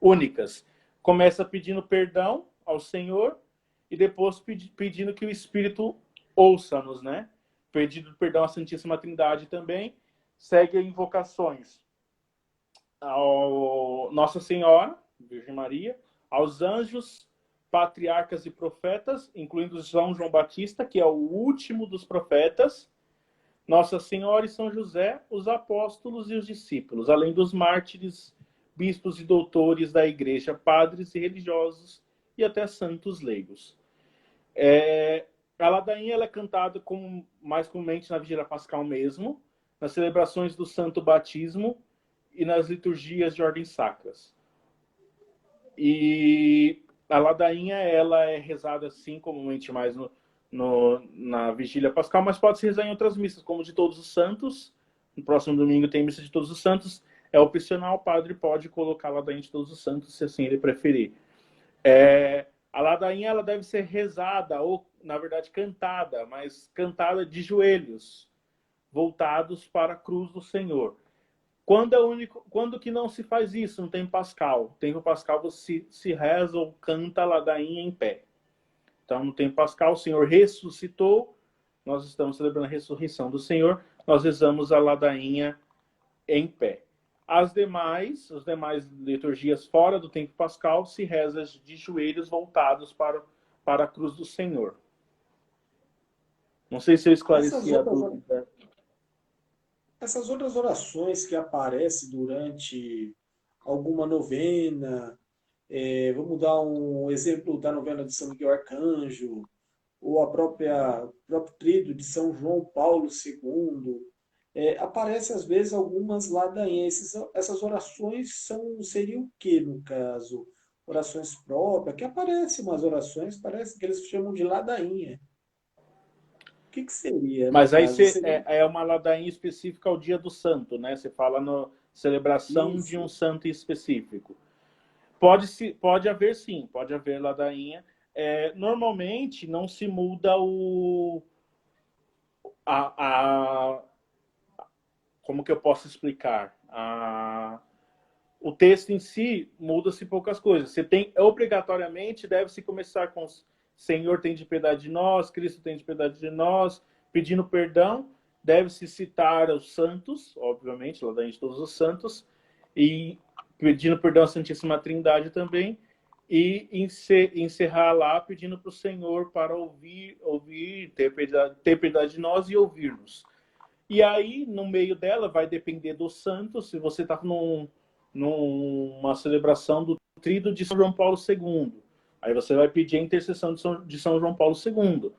únicas. Começa pedindo perdão ao Senhor e depois pedindo que o Espírito ouça-nos, né? Pedindo perdão à Santíssima Trindade também. Segue invocações ao Nossa Senhora, Virgem Maria, aos anjos, patriarcas e profetas, incluindo São João Batista, que é o último dos profetas, Nossa Senhora e São José, os apóstolos e os discípulos, além dos mártires, bispos e doutores da igreja, padres e religiosos e até santos leigos. A ladainha ela é cantada mais comumente na Vigília Pascal mesmo, nas celebrações do Santo Batismo e nas liturgias de ordens sacras. E a ladainha ela é rezada assim comumente mais na Vigília Pascal, mas pode se rezar em outras missas, como de Todos os Santos. No próximo domingo tem missa de Todos os Santos. É opcional, o padre pode colocar a ladainha de Todos os Santos, se assim ele preferir. A ladainha ela deve ser rezada, ou, na verdade, cantada, mas cantada de joelhos, voltados para a cruz do Senhor. Quando que não se faz isso? No tempo pascal. No tempo pascal você se reza ou canta a ladainha em pé. Então, no tempo pascal, o Senhor ressuscitou. Nós estamos celebrando a ressurreição do Senhor. Nós rezamos a ladainha em pé. As demais liturgias fora do tempo pascal se reza de joelhos voltados para a cruz do Senhor. Não sei se eu esclareci a dúvida. Essas outras orações que aparecem durante alguma novena, vamos dar um exemplo da novena de São Miguel Arcanjo, ou o próprio tríduo de São João Paulo II, aparece às vezes algumas ladainhas. Essas orações seriam o que, no caso? Orações próprias, que aparecem umas orações, parece que eles chamam de ladainha. O que seria, no Mas aí caso? Seria... é uma ladainha específica ao dia do santo, né? Você fala na celebração de um Isso. santo específico. Pode haver sim, pode haver ladainha. Normalmente não se muda como que eu posso explicar? O texto em si muda-se poucas coisas. Você tem, obrigatoriamente, deve-se começar com Senhor tem de piedade de nós, Cristo tem de piedade de nós, pedindo perdão. Deve-se citar os santos, obviamente, ladainha de todos os santos, e pedindo perdão à Santíssima Trindade também, e encerrar lá pedindo para o Senhor para ouvir, ter piedade de nós e ouvir-nos. E aí, no meio dela, vai depender do santo. Se você está numa celebração do Tríduo de São João Paulo II, aí você vai pedir a intercessão de São João Paulo II.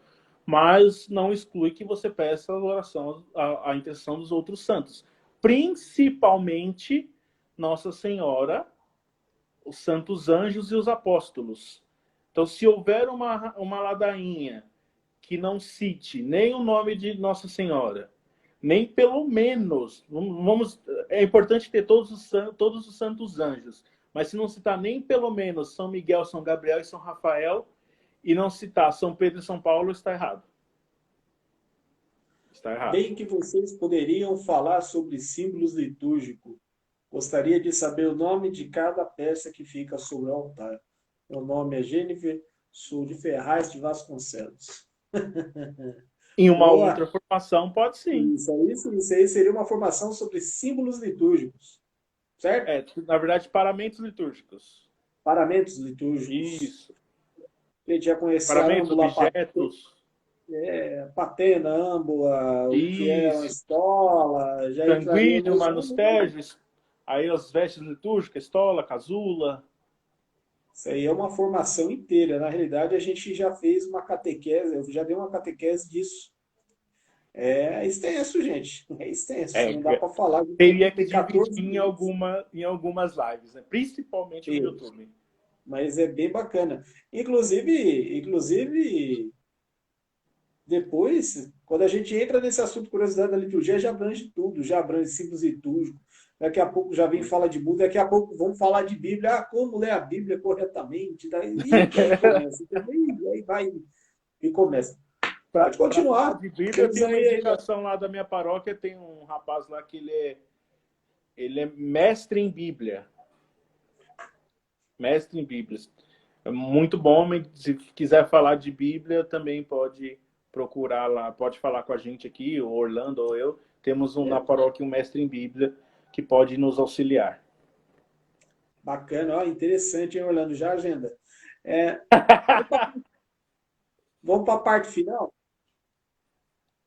Mas não exclui que você peça a oração, a intercessão dos outros santos. Principalmente Nossa Senhora, os santos anjos e os apóstolos. Então, se houver uma ladainha que não cite nem o nome de Nossa Senhora, nem pelo menos, é importante ter todos os santos anjos, mas se não citar nem pelo menos São Miguel, São Gabriel e São Rafael, e não citar São Pedro e São Paulo, está errado. Está errado. Bem que vocês poderiam falar sobre símbolos litúrgicos. Gostaria de saber o nome de cada peça que fica sobre o altar. Meu nome é Jennifer, sou de Ferraz de Vasconcelos. Em uma outra formação, pode sim. Isso aí seria uma formação sobre símbolos litúrgicos. Certo? Na verdade, paramentos litúrgicos. Paramentos litúrgicos. Isso. A gente já conheceu paramentos, objetos. Patena, âmbula, o que é uma estola. Sanguíneo, manustérgio, aí as vestes litúrgicas, estola, casula. Isso aí é uma formação inteira. Na realidade, a gente já fez uma catequese, eu já dei uma catequese disso. É extenso, gente. É extenso. Não dá para falar. Teria que dividir em algumas lives, né? Principalmente no YouTube. Mas é bem bacana. Inclusive, depois, quando a gente entra nesse assunto curiosidade da liturgia, já abrange tudo, já abrange símbolos litúrgicos. Daqui a pouco já vem fala de Buda, daqui a pouco vamos falar de Bíblia, como ler a Bíblia corretamente. Daí começa, aí vai e começa. Pode continuar. De Bíblia, tem uma indicação lá da minha paróquia, tem um rapaz lá que ele é mestre em Bíblia. Mestre em Bíblia. É muito bom, se quiser falar de Bíblia, também pode procurar lá, pode falar com a gente aqui, o Orlando ou eu. Temos na paróquia um mestre em Bíblia que pode nos auxiliar. Bacana, ó, interessante, hein, Orlando? Já agenda. Vamos para a parte final?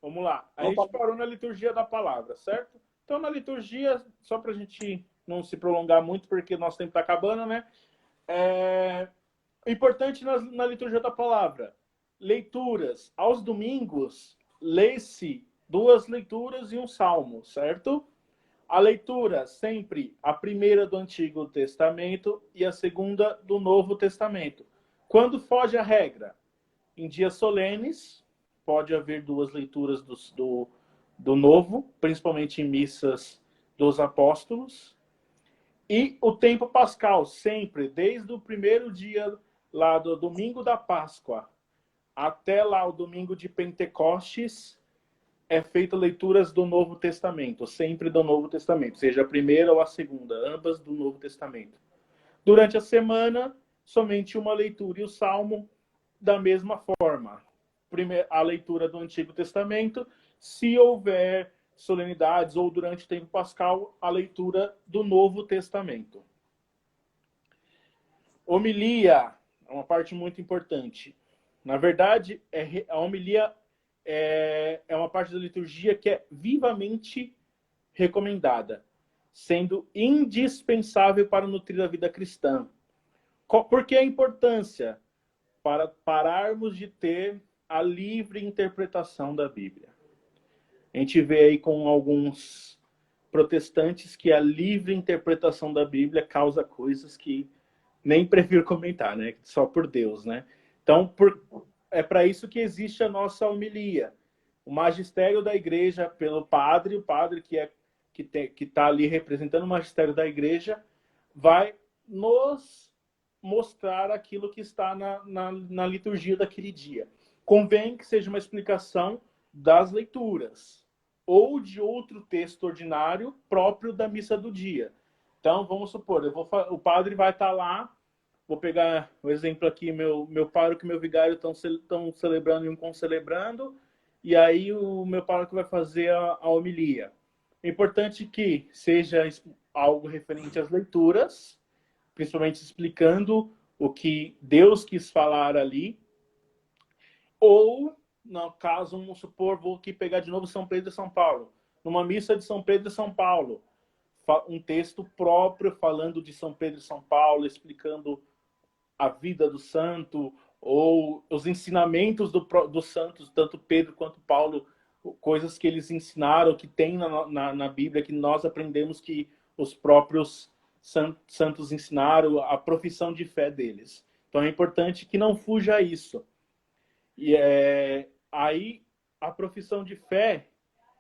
Vamos lá. A gente parou na liturgia da palavra, certo? Então, na liturgia, só para a gente não se prolongar muito, porque nosso tempo está acabando, né? Importante na liturgia da palavra. Leituras. Aos domingos, lê-se 2 leituras e um salmo, certo? A leitura sempre a primeira do Antigo Testamento e a segunda do Novo Testamento. Quando foge a regra? Em dias solenes, pode haver 2 leituras do Novo, principalmente em missas dos apóstolos. E o tempo pascal, sempre, desde o primeiro dia lá do domingo da Páscoa até lá o domingo de Pentecostes, é feita leituras do Novo Testamento, sempre do Novo Testamento, seja a primeira ou a segunda, ambas do Novo Testamento. Durante a semana, somente uma leitura e o Salmo da mesma forma. A leitura do Antigo Testamento, se houver solenidades ou durante o tempo pascal, a leitura do Novo Testamento. Homilia é uma parte muito importante. Na verdade, a homilia é uma parte da liturgia que é vivamente recomendada, sendo indispensável para nutrir a vida cristã. Por que a importância? Para pararmos de ter a livre interpretação da Bíblia. A gente vê aí com alguns protestantes que a livre interpretação da Bíblia causa coisas que nem prefiro comentar, né? Só por Deus, né? Então, é para isso que existe a nossa homilia. O magistério da igreja, pelo padre, o padre que está ali representando o magistério da igreja, vai nos mostrar aquilo que está na liturgia daquele dia. Convém que seja uma explicação das leituras ou de outro texto ordinário próprio da missa do dia. Então, vamos supor, o padre vai estar lá, vou pegar o exemplo aqui, meu pároco e meu vigário estão celebrando e um concelebrando, e aí o meu pároco vai fazer a homilia. É importante que seja algo referente às leituras, principalmente explicando o que Deus quis falar ali, ou, no caso, vamos supor, vou aqui pegar de novo São Pedro e São Paulo. numa missa de São Pedro e São Paulo, um texto próprio falando de São Pedro e São Paulo, explicando a vida do santo, ou os ensinamentos dos santos, tanto Pedro quanto Paulo, coisas que eles ensinaram, que tem na Bíblia, que nós aprendemos que os próprios santos ensinaram, a profissão de fé deles. Então é importante que não fuja a isso. E aí a profissão de fé,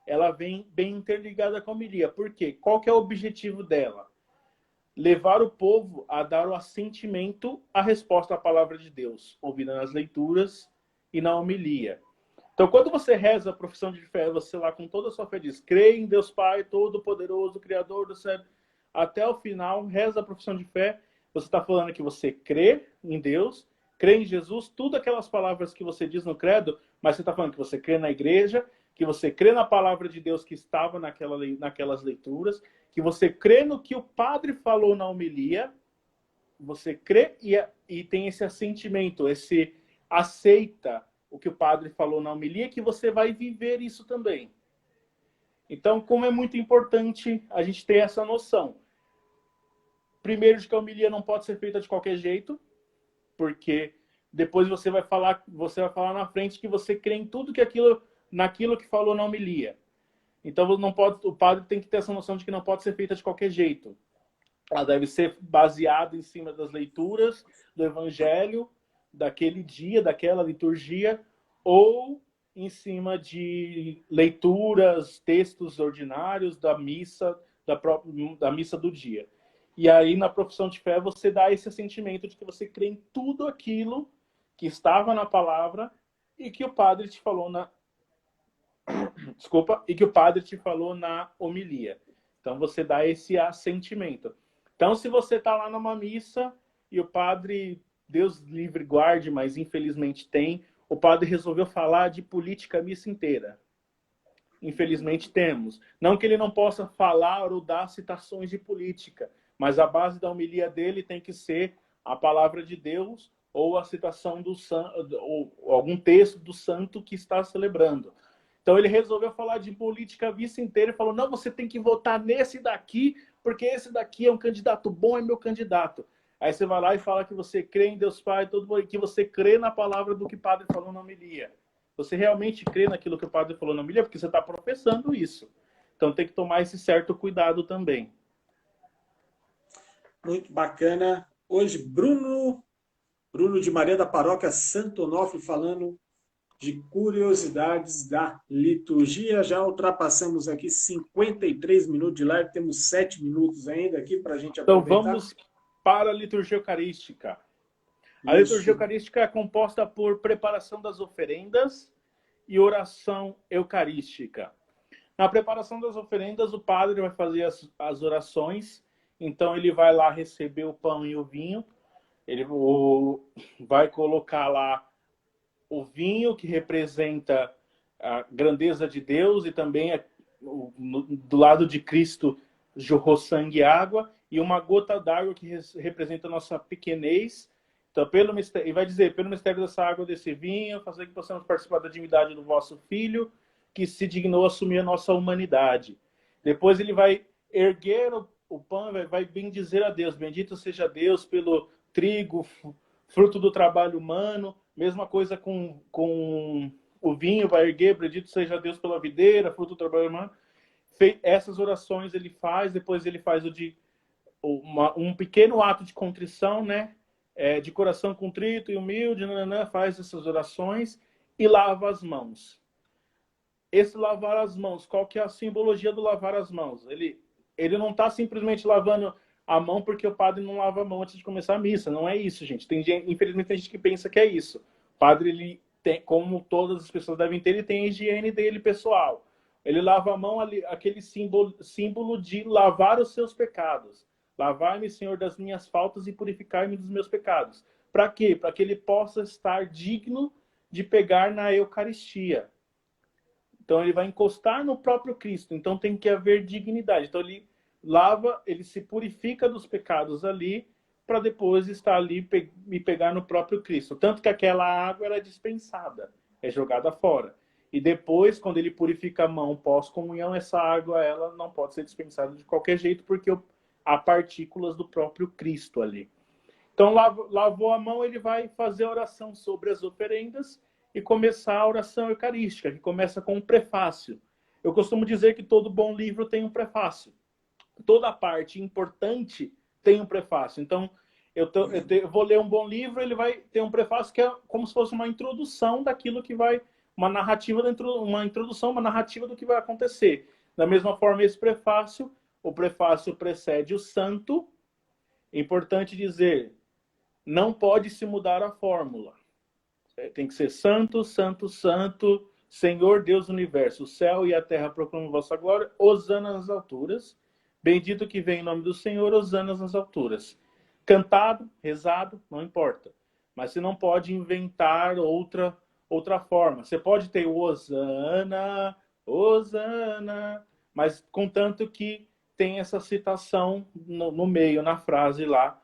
ela vem bem interligada com a homilia. Por quê? Qual que é o objetivo dela? Levar o povo a dar o assentimento à resposta à palavra de Deus, ouvida nas leituras e na homilia. Então, quando você reza a profissão de fé, você lá com toda a sua fé diz: creio em Deus Pai Todo-Poderoso, Criador do céu, até o final, reza a profissão de fé, você está falando que você crê em Deus, crê em Jesus, tudo aquelas palavras que você diz no credo, mas você está falando que você crê na igreja, que você crê na palavra de Deus que estava naquelas leituras, que você crê no que o padre falou na homilia, você crê e tem esse assentimento, esse aceita o que o padre falou na homilia, que você vai viver isso também. Então, como é muito importante a gente ter essa noção. Primeiro, de que a homilia não pode ser feita de qualquer jeito, porque depois você vai falar na frente que você crê em tudo naquilo que falou na homilia. Então, o padre tem que ter essa noção de que não pode ser feita de qualquer jeito. Ela deve ser baseada em cima das leituras do Evangelho, daquele dia, daquela liturgia, ou em cima de leituras, textos ordinários da missa, da missa do dia. E aí, na profissão de fé, você dá esse sentimento de que você crê em tudo aquilo que estava na palavra e que o padre te falou e que o padre te falou na homilia. Então, você dá esse assentimento. Então, se você está lá numa missa e o padre, Deus livre guarde, mas infelizmente o padre resolveu falar de política a missa inteira. Infelizmente temos. Não que ele não possa falar ou dar citações de política, mas a base da homilia dele tem que ser a palavra de Deus ou a citação do santo, ou algum texto do santo que está celebrando. Então ele resolveu falar de política a missa inteira e falou: não, você tem que votar nesse daqui, porque esse daqui é um candidato bom, é meu candidato. Aí você vai lá e fala que você crê em Deus Pai, que você crê na palavra do que o padre falou na homilia. Você realmente crê naquilo que o padre falou na homilia, porque você está professando isso. Então tem que tomar esse certo cuidado também. Muito bacana. Hoje, Bruno de Maria da Paróquia Santo Onofre falando de curiosidades da liturgia. Já ultrapassamos aqui 53 minutos de live, temos 7 minutos ainda aqui para a gente aproveitar. Então vamos para a liturgia eucarística. A liturgia eucarística é composta por preparação das oferendas e oração eucarística. Na preparação das oferendas, o padre vai fazer as orações. Então ele vai lá receber o pão e o vinho. Ele vai colocar lá o vinho, que representa a grandeza de Deus, e também do lado de Cristo jorrou sangue e água, e uma gota d'água que representa a nossa pequenez. Então, e vai dizer: pelo mistério dessa água, desse vinho, fazer que possamos participar da divindade do vosso Filho, que se dignou a assumir a nossa humanidade. Depois ele vai erguer o pão, vai bendizer a Deus. Bendito seja Deus pelo trigo, fruto do trabalho humano. Mesma coisa com o vinho, vai erguer: bendito seja Deus pela videira, fruto do trabalho humano. Essas orações ele faz, depois ele faz um pequeno ato de contrição, né? De coração contrito e humilde, faz essas orações e lava as mãos. Esse lavar as mãos, qual que é a simbologia do lavar as mãos? Ele não está simplesmente lavando a mão porque o padre não lava a mão antes de começar a missa. Não é isso, gente. Infelizmente, tem gente que pensa que é isso. O padre, ele tem, como todas as pessoas devem ter, ele tem a higiene dele pessoal. Ele lava a mão ali, aquele símbolo de lavar os seus pecados. Lavar-me, Senhor, das minhas faltas e purificar-me dos meus pecados. Para quê? Para que ele possa estar digno de pegar na Eucaristia. Então, ele vai encostar no próprio Cristo. Então, tem que haver dignidade. Então, ele lava, ele se purifica dos pecados ali, para depois estar ali e pegar no próprio Cristo. Tanto que aquela água era dispensada, é jogada fora. E depois, quando ele purifica a mão pós-comunhão, essa água ela não pode ser dispensada de qualquer jeito, porque há partículas do próprio Cristo ali. Então, lavou a mão, ele vai fazer a oração sobre as oferendas e começar a oração eucarística, que começa com um prefácio. Eu costumo dizer que todo bom livro tem um prefácio. Toda parte importante tem um prefácio. Então, eu vou ler um bom livro, ele vai ter um prefácio que é como se fosse uma introdução daquilo que vai... Uma narrativa, uma introdução, uma narrativa do que vai acontecer. Da mesma forma, esse prefácio, o prefácio precede o santo. É importante dizer, não pode se mudar a fórmula. Tem que ser santo, santo, santo, Senhor Deus do universo. O céu e a terra proclamam vossa glória, hosana nas alturas. Bendito que vem em nome do Senhor, hosana nas alturas. Cantado, rezado, não importa. Mas você não pode inventar outra forma. Você pode ter o hosana, hosana, mas contanto que tem essa citação no meio, na frase lá,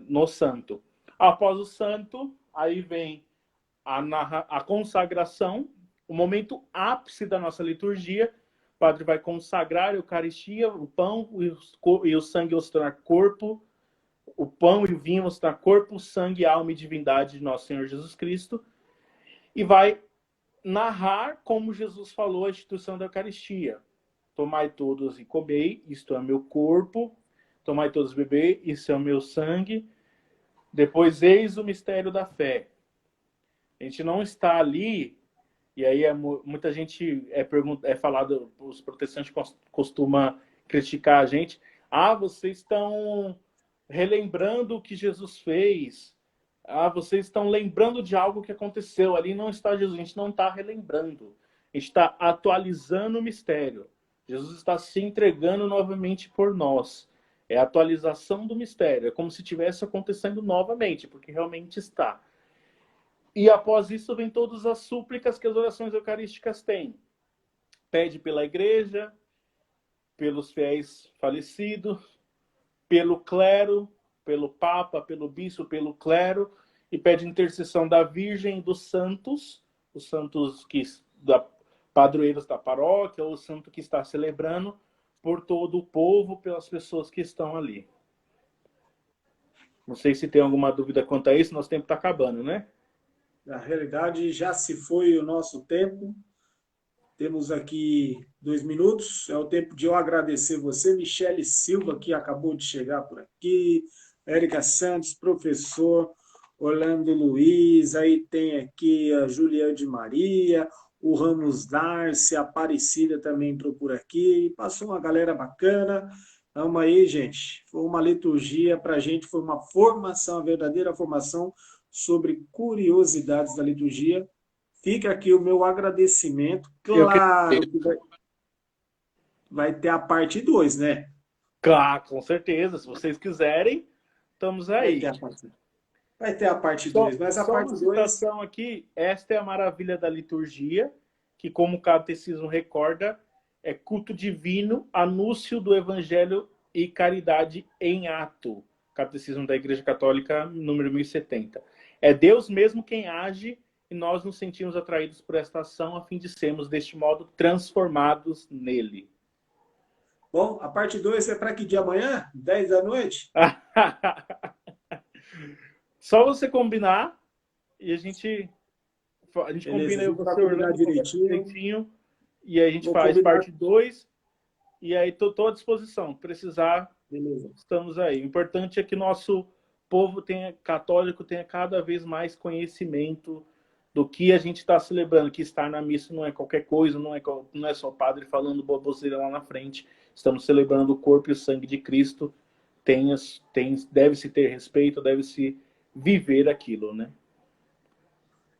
no santo. Após o santo, aí vem a consagração, o momento ápice da nossa liturgia. O padre vai consagrar a Eucaristia, o pão e o sangue vão se tornar corpo, o pão e o vinho vão se tornar corpo, sangue, alma e divindade de nosso Senhor Jesus Cristo, e vai narrar como Jesus falou a instituição da Eucaristia. Tomai todos e comei, isto é meu corpo. Tomai todos e bebei, isso é o meu sangue. Depois, eis o mistério da fé. A gente não está ali, e aí muita gente falado, os protestantes costumam criticar a gente. Ah, vocês estão relembrando o que Jesus fez. Ah, vocês estão lembrando de algo que aconteceu. Ali não está Jesus, a gente não está relembrando. A gente está atualizando o mistério. Jesus está se entregando novamente por nós. É a atualização do mistério. É como se estivesse acontecendo novamente, porque realmente está. E após isso vem todas as súplicas que as orações eucarísticas têm. Pede pela igreja, pelos fiéis falecidos, pelo clero, pelo Papa, pelo Bispo, pelo clero, e pede intercessão da Virgem e dos santos, os santos padroeiros da paróquia, ou o santo que está celebrando, por todo o povo, pelas pessoas que estão ali. Não sei se tem alguma dúvida quanto a isso, nosso tempo está acabando, né? Na realidade, já se foi o nosso tempo. Temos aqui 2 minutos. É o tempo de eu agradecer você, Michele Silva, que acabou de chegar por aqui, Érica Santos, professor, Orlando Luiz, aí tem aqui a Juliane de Maria, o Ramos Darcy, a Aparecida também entrou por aqui, passou uma galera bacana. Vamos aí, gente. Foi uma liturgia para a gente, foi uma formação, a verdadeira formação sobre curiosidades da liturgia. Fica aqui o meu agradecimento. Claro que vai ter a parte 2, né? Claro, com certeza. Se vocês quiserem, estamos aí. Vai ter a parte 2, mas a parte 2... Uma citação aqui, esta é a maravilha da liturgia, que como o catecismo recorda, é culto divino, anúncio do evangelho e caridade em ato. Catecismo da Igreja Católica, número 1070. É Deus mesmo quem age e nós nos sentimos atraídos por esta ação a fim de sermos, deste modo, transformados nele. Bom, a parte 2 é para que dia amanhã? 10 da noite? Só você combinar e a gente combina eu, você, Orlando, direitinho, e aí a gente faz parte 2 e aí estou à disposição. Precisar, beleza, estamos aí. O importante é que nosso povo católico tenha cada vez mais conhecimento do que a gente está celebrando, que estar na missa não é qualquer coisa, não é só o padre falando baboseira lá na frente. Estamos celebrando o corpo e o sangue de Cristo. Deve-se ter respeito, deve-se viver aquilo, né?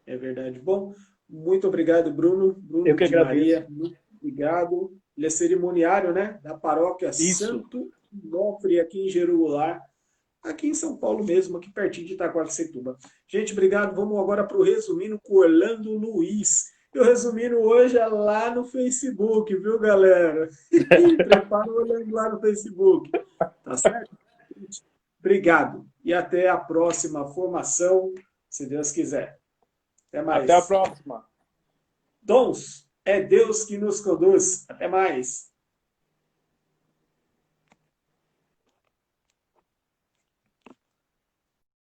É verdade. Bom, muito obrigado, Bruno. Bruno Eu que de agradeço. Maria, muito obrigado. Ele é cerimoniário, né? Da paróquia Isso. Santo Onofre, aqui em Jerusalém, aqui em São Paulo mesmo, aqui pertinho de Itaquaquecetuba. Gente, obrigado. Vamos agora para o Resumindo com Orlando Luiz. E o Resumindo hoje é lá no Facebook, viu, galera? Prepara o Orlando lá no Facebook. Tá certo? Obrigado. E até a próxima formação, se Deus quiser. Até mais. Até a próxima. dons, é Deus que nos conduz. Até mais.